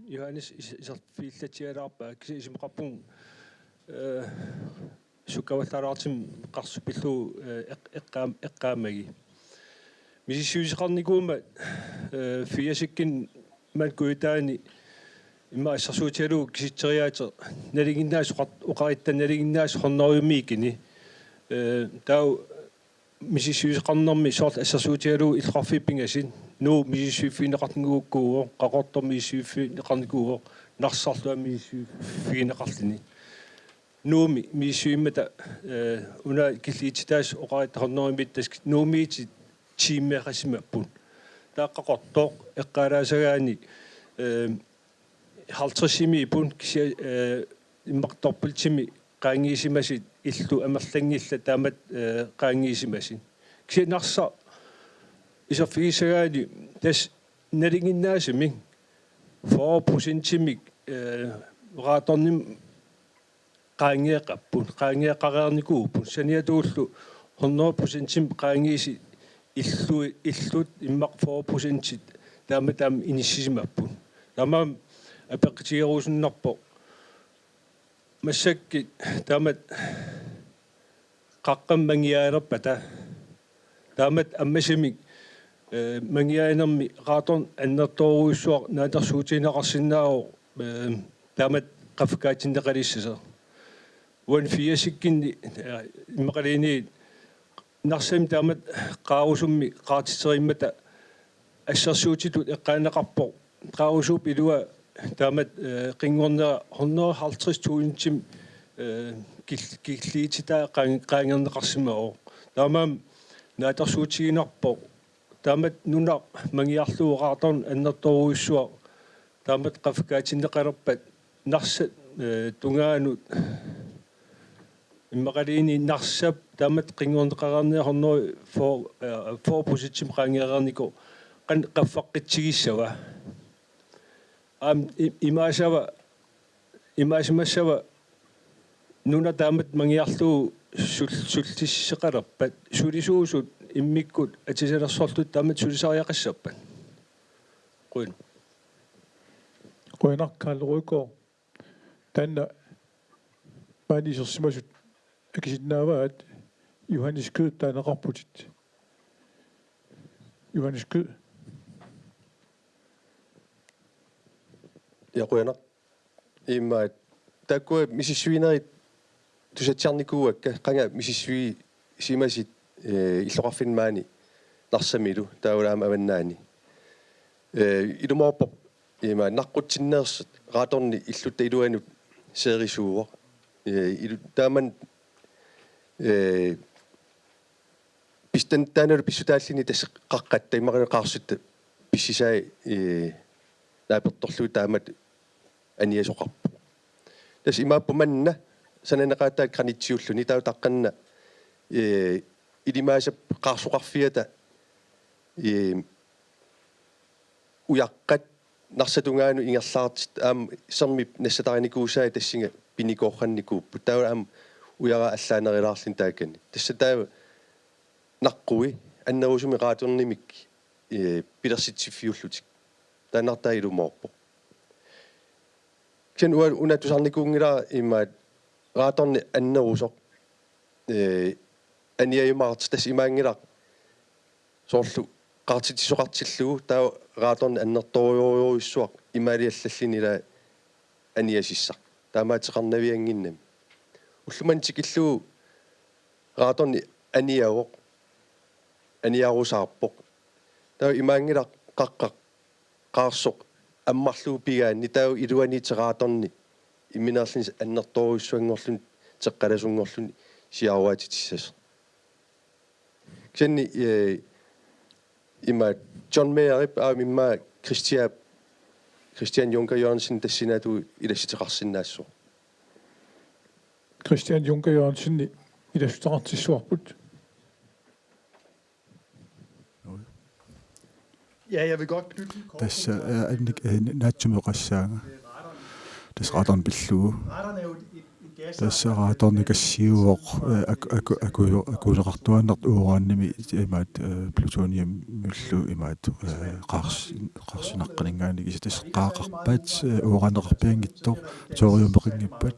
[SPEAKER 4] Johannes isarfiillatialaarpa kisisimqarpun sukavallaaraatim qarsupillu eqqaamagi. Misisuisiqarnikuuma fiasikkin man kuitaani imma issarsuutialu kisitteriaate nalinginnaas uqaritta nalinginnaas hornoriumiikini tau misisuisiqarnermi soorl issarsuutialu ilqarfiippingasin nuu misisuiffiineqarniguukkuuo qaqortor misisuiffiineqarniguuo narsarlua misisuiffiineqarlini nuumi misisuimmata una killiititaas uqaritta hornorimittas nuumiiti tiimmeqasimappun taaqqaqortoq eqqaalaasagaani 50-imi kisia immaqtorpultimi qaangiisimasit illu amerlangilla taamat qaangiisimasin kisinarsa isarfigisagaani tas nalinginnaasimi 4%-imik raatornim qaangeeqappun qaangeeqareernikuupun saniatuullu 100%-im qaangiisi illut immaq 4%-it taam inissimappun tamam apeqtigerusunnerpo massakki taamat qaqqammangiaalerpata taamat ammasimik mangiaanermi raatorn annertoruissuaq naatersuutineqarsinnaao taamat qafkaatineqalissasa 1-4-sikkinni immaqaliini narsam taamat qaarusummi qaatitserimmata ассерсуутитут эққаанеқарпо qaarussuup ilua taamat qingornera 150-tuuntim killiititaa qaangerneqarsimao taamam naatersuutiginarpo taamat nuna mangiarluuqaartorn annertoruissuа taamat qafkaatineqalerpat narsat tungaanut immaqaliini narsap taamat qingorneqarernea 4% qaangeererniko qan qaffaqqitsigissawa imaasimassava nuna taamat mangiarluu sulltisseqalerpat sulisuusut immikkut atisalersortut taamat sulisariaqassappan quin
[SPEAKER 1] Rønner Karl Rødgaard. Tänne paanisersimasut akisitnaavaat Johannes Kød taanaqarputit. Johannes Kød.
[SPEAKER 10] Yaquana imma takku misissuinerit tusatiarnikuuakka qanga misissui simasit illoqarfinmaani narsamilu taulaama avannaani ilumorpop imma naqqutsinneersat raatorni illutta iluanut seerisuuor ilu taaman pistantaanulu pissutaallini tas qaqqatta imaqaneqaarsutta pissisai naapertorluu taamat aniasoqarpu tas imaappu manna sananaqaataak granitsiulluni tau taqqanna ilimaasap qaarsoqarfiata uyaqqat narsatungaanu ingerlaartit aam sermip nassataranikuusaai tassinga pinikoorrannikuuppu tau aam uyara allaanerilаарlin taakani tassa taa naqqui annerusumi qaaturnimik pilersitsiffiullutik taanartaa ilumorpo ken unatusarnikuungila imma raatorni annerusoq aniaimaart tas imaangilaq soorlu qaartitisoqartillugu taa raatorni annertorioriuissuaq imaaliallallini ila aniasissaq taamaateqarnavianginnami уллумантикиллуу рааторни аниаавоқ аниарусаарпоқ таа имаангилақ қаққақ қаарсоқ аммарлуу пигаанни таа илуаниитерааторни имминерлини аннерторуиссуангорлун теққаласунгорлун сиаруатитиссас кенни има John Mayer мимма Christian Juncker Jørgensen тассинату иласситеқарсинаассоо
[SPEAKER 1] Christian Juncker Jørgensen i det største sortbud.
[SPEAKER 8] Ja, jeg vil godt knytte en kort
[SPEAKER 3] Tässä naatsumeqassaanga. Tas raatan pillugu.
[SPEAKER 8] Radon er jo et gas.
[SPEAKER 3] Tässä raatorni kassiuoq akuuleqartuannert uuraannimi imaat plutonium mullu imaat qaarsunaqqaningaani kisitas qaaqarpat uuraanneqarpiangittoq toriumpeqingippat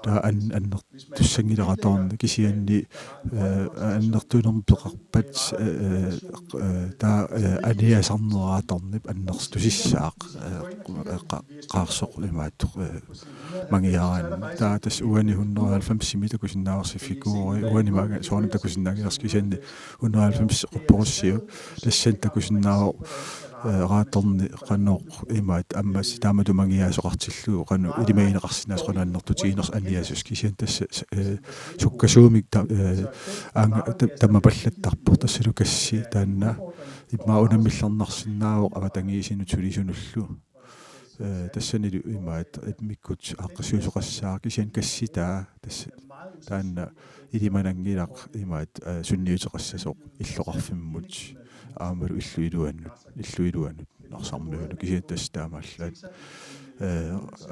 [SPEAKER 3] taa annertussangileratorni kisianni annertunerpeqarpat taa aniasarneraatornip annertusissaaq qaarsoq imaat mangiaraanni taa tas uani 190 simita kusinnaarsifikuuri uani maanga soorni takusinnaagilas kisianni 190 qupporussiu tassan takusinnaaro raatorni qannoq imaat ammas taamatu mangiaasoqartillu qanu ilimaineqarsinaas qanaannertutiiners aniasus kisian tassa sukkasuumik aanga tammapallattarpo tassalu kassi taanna imma unamillarnarsinnaaroq avatangiisinu tulisunullu тассани имаат иммиккут аққисуусоқассаа кисиан касситаа тасса таанна илиманангилақ имаат сунниутеқассасоқ иллоқарфиммут аамалу иллуилуанут нарсармиуну кисиат тасс таамааллаат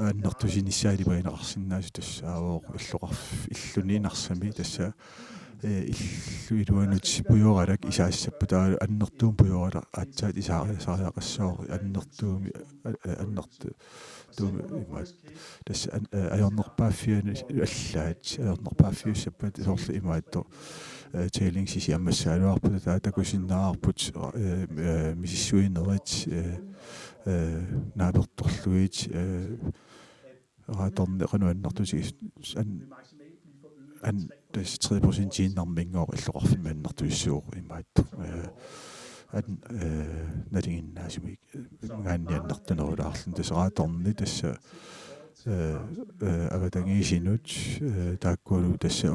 [SPEAKER 3] аннертусиниссаалимаинеқарсинаасу тассаавоо иллоқарф иллуни нарсами тасса иллуилуанут пуйоралак исаассаппу таа аннертуум пуйорала аатсаат исаариақассоо аннертууми туми имаат тасса аёрнерпааффиани аллаат аёрнерпааффиуссаппат соорлу имаатто тейлингсиси аммассаалуарпут таа такусиннаарпут мисиссуинерит нааперторлуит рааторне qanuannartusигис ан das 3% jinnarmingoor illoqarfimmaannertuissuuq imaattu natinginnaasumik ngaanniannertunerulaarlun tasaraatorni tassa avatangiisinut taakkualu tassa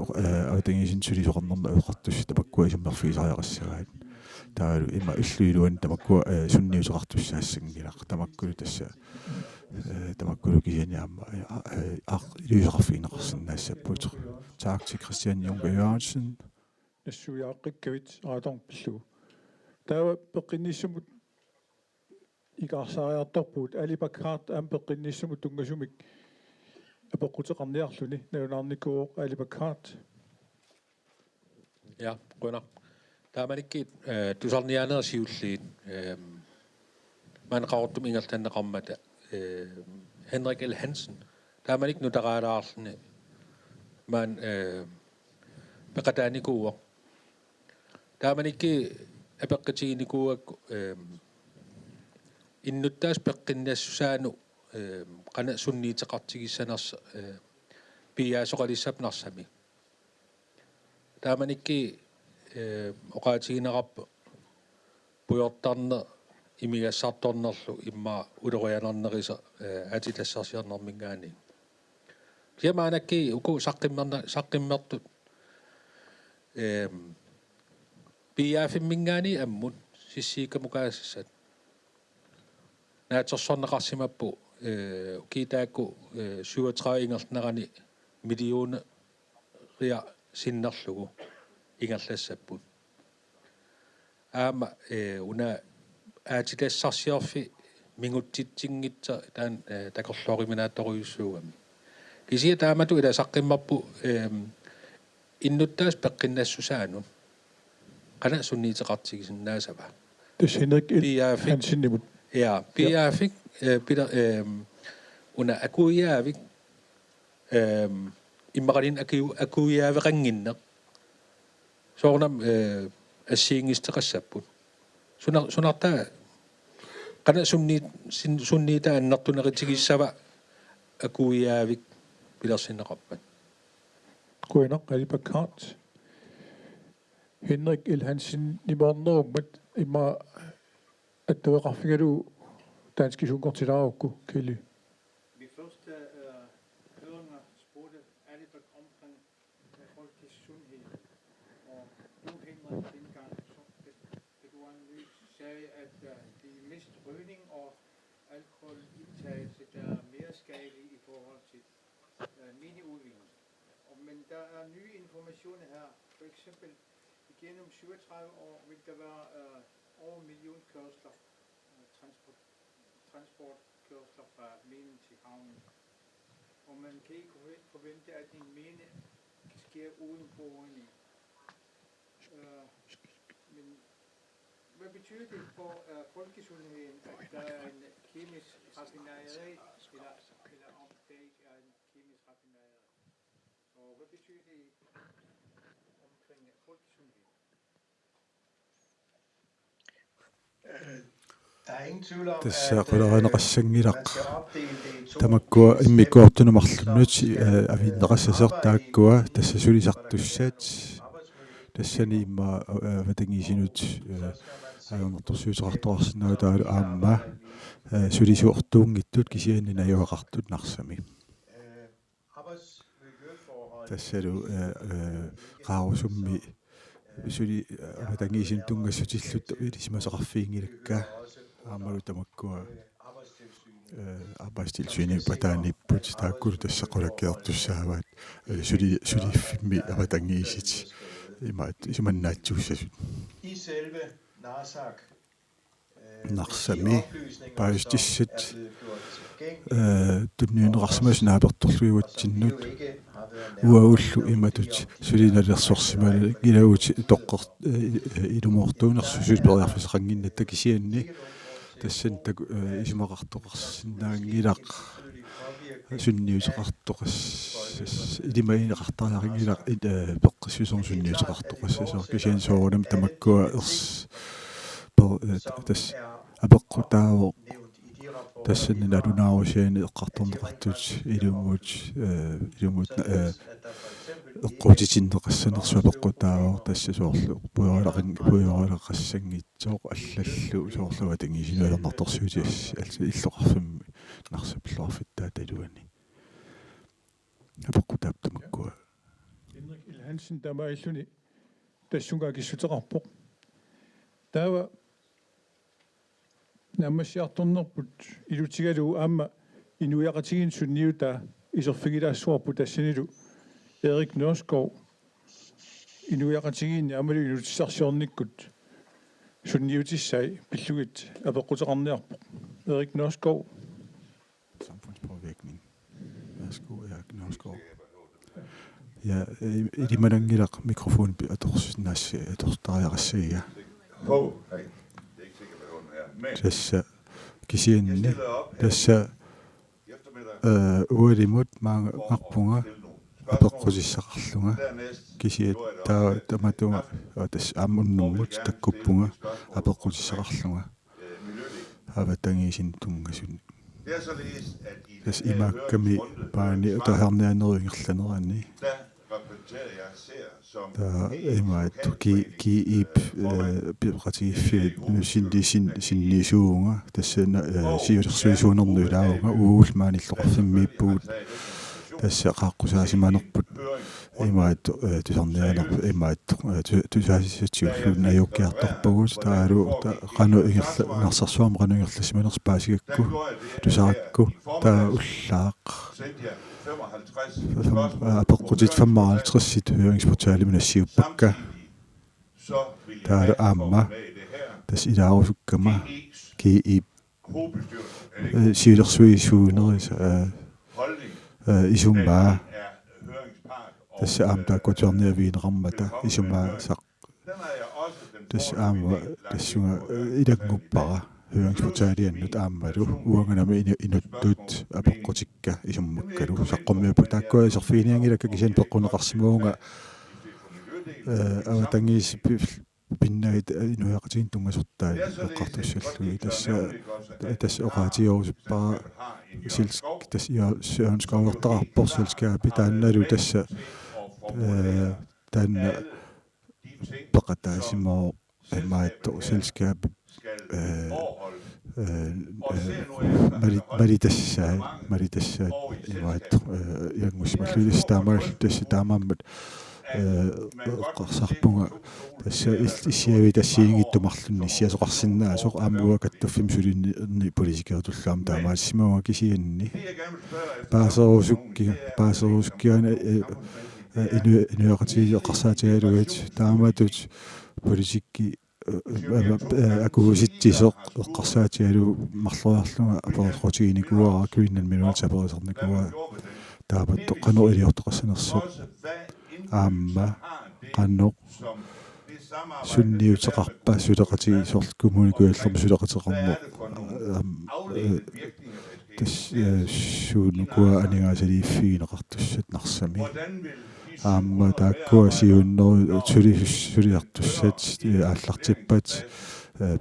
[SPEAKER 3] avatangiisin sulisoqarnerma uqartus tamakkuisummerfiisariaqassagaat taalu imma illuiluan tamakkua sunniuseqartussaassangilaq tamakkulu tassa tamakkulu kisianiamma iluisoqarfiineqarsinnaassappuut tak til Christian Juncker Jørgensen.
[SPEAKER 1] Nassujaaqqikkavit raatorpillugu taava peqinnissumut ikaarsaariartarpuut alipakkaart aam peqinnissumut tungasumik apeqquteqarniarluni naunarnikuuq alipakkaart
[SPEAKER 12] ja quna taamanikkiit tusarniaanersiulliit man qaortum ingertanneqarmata Henrik L. Hansen taamanik nutaqaalaarluni maan peqataanikuuwa taamanikki apeqqitiginikuuak innuttaas peqqinniassusaanu qana sunniiteqartigissanersa piaasoqalissapnarsami taamanikki oqaatigineqarpa pujortarne imigassartornerlu imma ulerianarnerisa atilassarsiarnermingaani kiamaanakki uku saqqimmertut piaafimmingaani ammun sissiikamukaasissat naatersorneqarsimappu kiitaakku 37 ingernerani millione ria sinnerlugu ingerlassapput aama una aatilassarsiorfi minguttitsingitta taan takorluoriminaattoriussuugami kisia taamatu ila saqqimmarpu innuttaas peqqinnaassusaanun qana sunniiteqartigisinnaasava
[SPEAKER 1] Das Henrik Hansen nimut.
[SPEAKER 12] Ja, piaafik pila una akuiaavik immaqalin akuiaaveqanginneq soornam assiingisteqassapput sunartaa qana sunniita annertuneqitigissava akuiaavik pilersinneqarpat
[SPEAKER 1] Quenak alipakart. Henrik L. Hansen nimarnerummat imma attavaqarfigalu danskisuunkortilaaruukku kili.
[SPEAKER 5] Ved første høringer spurgte Alibak omkring folkets sundhed, og nu Henrik dengang, så du sagde, at det er mest rygning og alkoholindtagelse, der er mere skadelig i forhold til miniudvinding. Men der er nye informationer her. For eksempel igennem 37 år vil der være over 1 million kørsler, transportkørsler fra minen til havnen. Og man kan ikke forvente, at en mine sker uden boring. Men hvad betyder det for folkesundheden, at der er en kemisk raffinaderi, eller opdag af en kemisk raffinaderi? Og hvad betyder det omkring folkesundheden?
[SPEAKER 3] Tässä qularanaqassangilaq tamakkua immikkuortunumarlunut avinneqassaser taakkua tassa sulisartussaat tassani imma vatangisinut ajornertorsuuteqartoqarsinnau taalu aamma sulisuortuungittut kisianni najuaqartut narsami tassalu qaarusummi suli vatangisin tungassutillut ilisimaseqarfiingilakka aamalu tamakkua arbejdstilsynet pataanipput taakkulu tassaqulakkiartussaavaat sulifimmi avatangiisit imannaatsuussasut narsami paajustissat tunniuneqarsimasnaapertorluiuatsinnut uaullu imatut sulinallersorsimale gilagut toqqer ilumortuunersu suliperiarfiseqanginnatta kisianni tassan tak isimaqartoqarsinnaangilaq sunniuteqartoqas ilimaineqartariaringilaq peqqissusorn sunniuteqartoqassasor kisian soorunam tamakkua ers tas apeqqutaavo tassanni nalunaarusiani eqqartorneqartut ilumut eqqutitinneqassanersu apeqqutaavo tassasoorlu puyoralaqassangitsoq allallu soorluga tangisinualernertorsuuti illoqarfimmi narsapilluarfittaa taluani apeqqutaap tamakkua
[SPEAKER 1] Henrik L. Hansen tamailluni tassungaakissuteqarpoq taava наммассиарторнерпут илутигалу аама инуяқатигин сунниута исерфигилаассуарпу тассанилу Erik Nørskov инуяқатигин амалу илутиссарсиорниккут сунниутиссай пиллугит апеққутеқарниарпоқ Erik Nørskov
[SPEAKER 3] samfundspåvirkning. Værsgo, Erik Nørskov. Ja, ilimanangilaq mikrofon atorstariaqassiga.
[SPEAKER 13] Hej.
[SPEAKER 3] Tässä kisianni tässä ualimut maangarpunga apeqqusissaqarlunga kisiat taa tamatunga tas ammunnummut takkuppunga apeqqusissaqarlunga avatangiisin tungasun tas imaakkami paani taharnianeruingerlanerani ta imaat ki ip biqatigiffiit sinniisuunga tassana siulersuisuunernuilaaunga uulmaanilloqarfimmiippugut tassa qaaqqusaasimanerput imaat tusarnianer imaat tusaasissatiulluun ajukkiartorpagut taalu qanu ingernarsarsuarma qanu ingerlassimaners paasigakku tusarakku taa ullaaq apeqqutit 55 høringsportale nassiuppakka taalu aamma tas ilaarusukkama ki siulersuisuuneris isummaa tassa aamta qutuarniaviineqarmata isummaa saq tassa aamma tassunga ilangguppara høringsportaaliannut aammalu uanganami inuttut apeqqutikka isummakkalu saqqormiupu taakkua iserfiiniangilakka kisian peqquneqarsimuunga avatangiis pinnagit inuiaqatiin tungasortaai eqqartussallugi tassa oqaatiorsuppara silsk tas sørenskauertarpor selskaapi taannalu tassa taanna peqataasimoo maatto selskaapi maritassaa imaatto iangusmallulis taamarall tassa taamaammat qarsarpunga tassa issiavi tassiingittumarlunni issiasoqarsinnaa soq aamua kattuffim sulinni politikeertullaam taamaassimuunga kisianni paaserusukkiana inuaqati qarsaatigaluit taamatut politikki akuusittisoq eqqarsaatigalu marluarlunga aperequtiginikuara Greenland Minerals aperesernikua taapatto qanu iliortoqassanersoq aamma qannoq sunniuteqarpa suleqatigisorl kommunikuallermu suleqateqarmo tas suunukua aningaasaliiffigineqartussat narsami aamma taakkua siunneru suliartussat aallartippat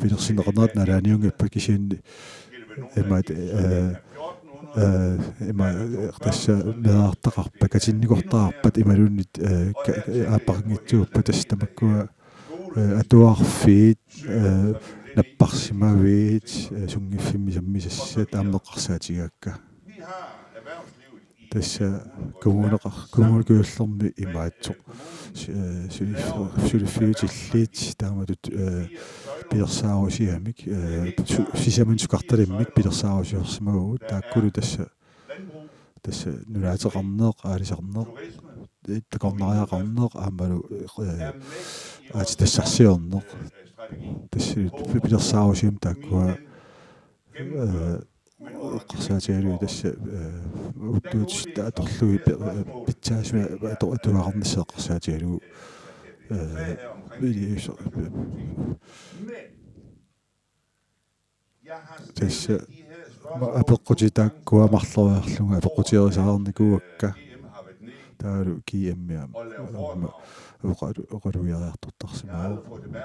[SPEAKER 3] pilersineqernerat nalaaniungappa kisianni imaat ima tassa meartaqarpa katinnikortarpat imalunnit aapparngitsuuppa tastamakkua atuarfiit napparsimaviit sungiffimissammisassat aammeqqarsaatigaakka tassa kommunikuullermi imaatsoq suliffiutilliit taamatut pilersaarusiamik sisaman sukartalimmik pilersaarusiorsimagugut taakkulu tassa nulaateqarneeq aalisarneeq ittakornariaqarneeq aammalu aati tassarsiorneeq tassa pilersaarusiam taakkua qarsaatigalu tassa uttuut atorlugi pitsaasma atuaqarnisseq qarsaatigalu tassa apeqqutitaakkua marluarlunga apeqqutierisaarnikuuakka taalu kiammiam oqaluiariartortarsimaa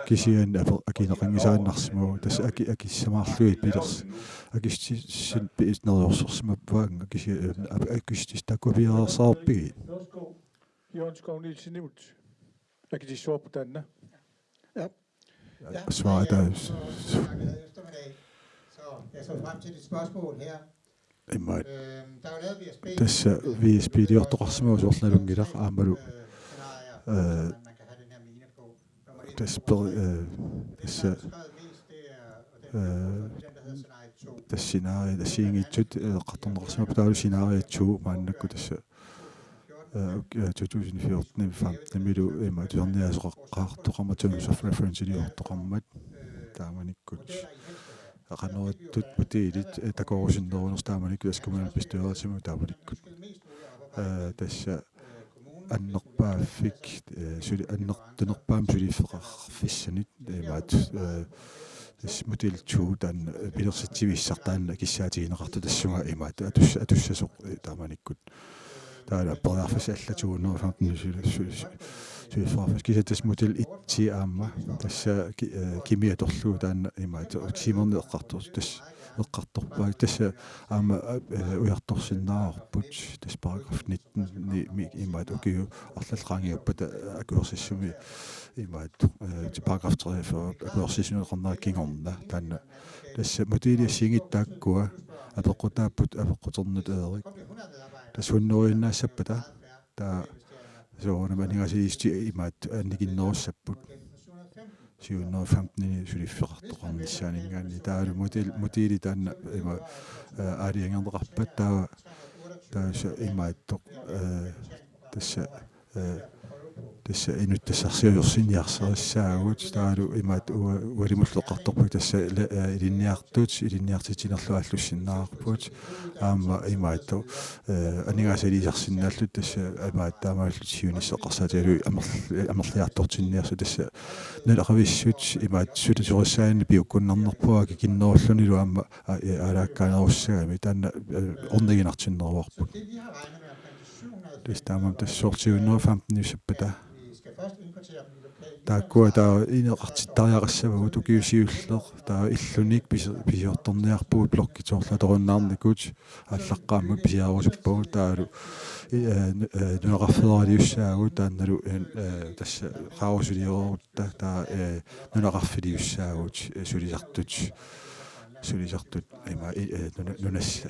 [SPEAKER 3] kisian akineqangisaannarsimaa tassa akissamaarluit pilers akissin piisneriorsorsimappaanga akistis takkupiarersaappigi
[SPEAKER 1] Jørgen Skov Nielsen Nimut. Jeg kan de svare på den,
[SPEAKER 3] svaret der
[SPEAKER 8] Så jeg så frem til dit spørgsmål her.
[SPEAKER 3] imaat
[SPEAKER 8] Der er jo lavet VSB.
[SPEAKER 3] tassa VSP-diortoqarsimuusuornalungilaq aammalu tassinaari tassiingitsut qartorneqarsimap taalu sinaariatsuu maannakku tassa 2014 milu ima tuarniasoqaqqaartoqarmatun soft reference iliortoqarmat taamanikkut aqaneruttut putiilit takorusinnerunerus taamanikku askumanal pistueraasimu taamanikkut tassa annerpaaffik annertunerpaam suliiffeqarfissanit imaat this model 2 dan bilersittivissartaanna kissaatigинеqartu tassunga imaat atussasuq taamanikkut taala parafas allatuunnu suifarfas kisatas model 1 aamma tassa kimiatorluu taanna imaat simerneeqqartor tas eqqartorpaa tassa aama ujartorsinnaarput tas paragraf 19 imaat ukiu arlalqaangiuppata akuersissumi imaat paragraf 3 for akuersissuneqarnaa kingorna taanna tassa modeliassiingittaakkua apeqqutaapput apeqquternut eerik tas hunnurinaassapata taa soorna ningasiliisti imaat annikinnerussapпут 715 sulifferartoqarnissaaninngaanni taalu modeli taanna ima aaliangerneqarpat taasa imaattoq tassa inuttassarsiuyorsinniarsarissaagut taalu imaat ualimulleqqartorpuk tassa ilinniartitinerlu аллуссиннаарпут аама имаатто анигаасалисарсиннааллут тасса имаат таамааллут сиунissеқарсаатигалу амерлиартортинниарсу тасса налақависсут имаат сулисориссаани пиуккуннарнерпуа кикиннеруллунилу аама алааккаанеруссагами таанна орнигинартиннеруарпут тас таамам тассуортигуннерфамтни саппата тааккуа таа инеқартиттариақассавагу тукиусиуллеқ таа иллуник писиорторниарпуут блоккитсоорлаторуннаарникут аллаққааммут писиаарусуппагу таалу нунеқарфедералиуссаагу таанналу тасса қаусулиорорутта таа нунеқарфилиуссаагут сулисартут има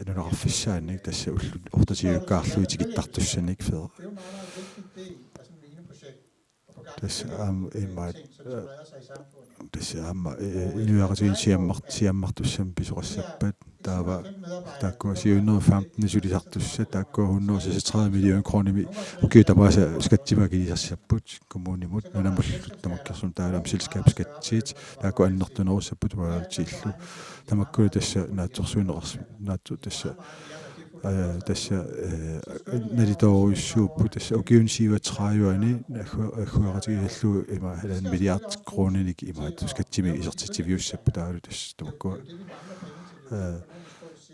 [SPEAKER 3] нунеқарфиссааник тасса ортатиукаарлуитикиттартуссаник федер das imaat das amma inuaqatiin siammartussam pisoqassappat taava taakku 715 sulisartussa taakku 130 million kronimi okay tapaasa skattimakilisarsapput kommunimut nunamullut tamakkersun taalam selskabskatsit taakku annertunerussaput ualtillu tamakku tassa naatsorsuuneqars naattu tassa nalitoruissuuppu tassa ukiunsiivatrajuani akhuaratigiallu ima 1 milliard kronenik imaat skattimi isertitiviussappu taalu tass tamakku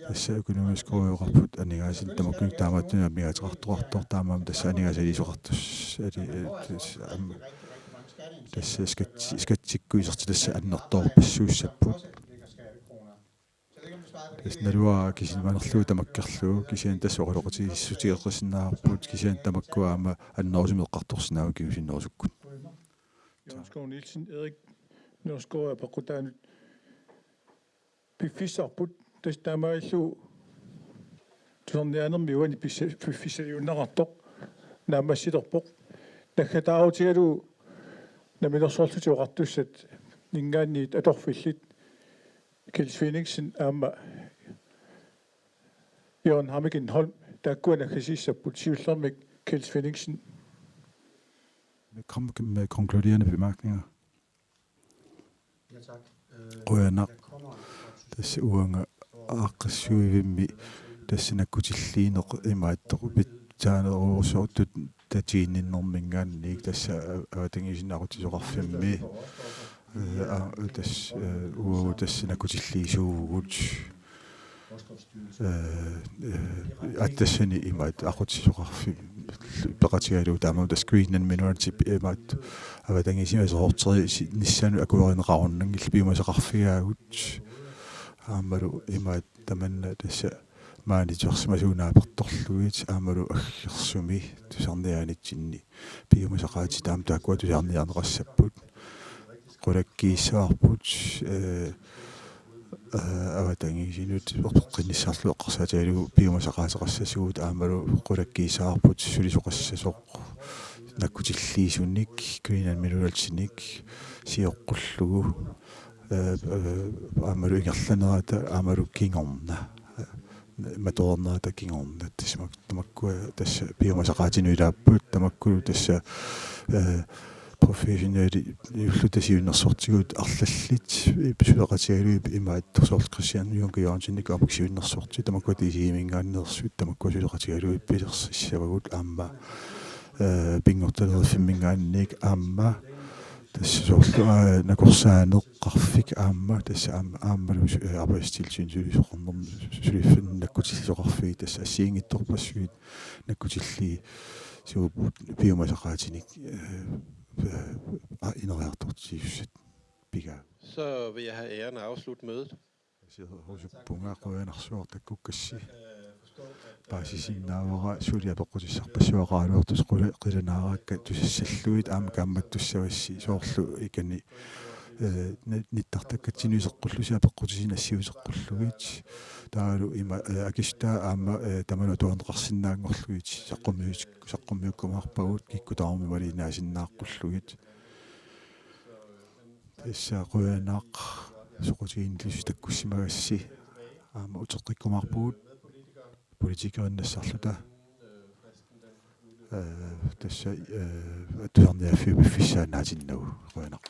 [SPEAKER 3] tassa økonomiskoruqarput anigaasin tamakku taamattuna migateqartoqartor taamam tassa anigaasalisuqartus tassa skattikku isertilassa annertorpassuussappu нэрва кисин манерлуу тамаккерлуу кисиан тассоқалоқатигиссутиеққиссинаарпут кисиан тамаккуаама аннерусимеққарторсинаагу киусиннерусуккут
[SPEAKER 1] Jørgenskov Nielsen, Erik Nørskov er pakkutaan piffissarput tastamaillu tusernianermiuani piffissaliunnaqartoq naamassiterpoq nakhataautigalu namilersorlutiuqartussat ningaanniit atorfillit Kjels Phoenixen aama Jørgen Hammigen Holm, der går der kan sige sig på med Kjels Phoenixen.
[SPEAKER 3] Kom med konkluderende bemærkninger.
[SPEAKER 8] Ja, tak.
[SPEAKER 3] Rønner. Tässä uanga aqsuivimmi tassina kutilliineq imaattoqupit taaneruusoortut tatiinninnermingaanniik tassa awatangisinaqutisoqarfimmi tass uagu tassina kutilliisuugut attassani imaat aqutisoqarfi peqatigalu taamam tas Green and Minority imaat awatangisimaasoorteri nissanu akuerineqarunnangill piumasaqarfigaagut aamalu imaat tamanna tassa maanitiorsimasuunaapertorluit aamalu aggersumi tusarniaanitsinni piumasaqaati taam taakkua tusarniarneqassaput qulakkiissaarput awatangisinut orpeqqinissarlu eqqarsaatigalu piumasaqaateqassasuut aamalu qulakkiissaarput sulisoqassasoq nakkutilliisunnik Green and Mineralsinik siorqullugu aamalu ingerlanerata aamalu kingorna matornaata kingorna tamakkua tassa piumasaqaatinuilaapput tamakkulu tassa professionelle ullutasiunnersortiguut arlallit pisuleqatigalu imaat torsoort Christian Juncker Jørgensennik amuksiunnersorti tamakkua tiisiimingaannersuut tamakkua suleqatigalu pilersissavagut aamma pingortalerifimmingaannik aamma tässä soorlua nakorsaanеққарфик аама тасса аамалу арбаистилсин сулисоқарнерм сулиффин наккутиллиsoqarфиг тасса ассиингитторпассуит наккутилли суупут пиумасақаатиник инериартортиуссат пига.
[SPEAKER 10] Så vil jeg have æren at afslutte mødet.
[SPEAKER 3] пунгаақуянарсуар таккуккасси паасисиннаавара сулиапеққутиссарпассуақаалуортус қиланааракка тусассаллуит аама камматтуссавасси соорлу икани ниттартаккатсинуисеққуллусиапеққутисина ассиусеққуллугит таалу има акистаа аама таману туанеқарсинаангорлугит саққумиуккумаарпагут киккутаарми малинаасиннааққуллугит тассаақуянаақ соқутигинлису таккуссимагасси аама утеққиккумаарпугут политикериннассарлута тасса атуарниаффиу пиффисаанаатиннагу қуянақ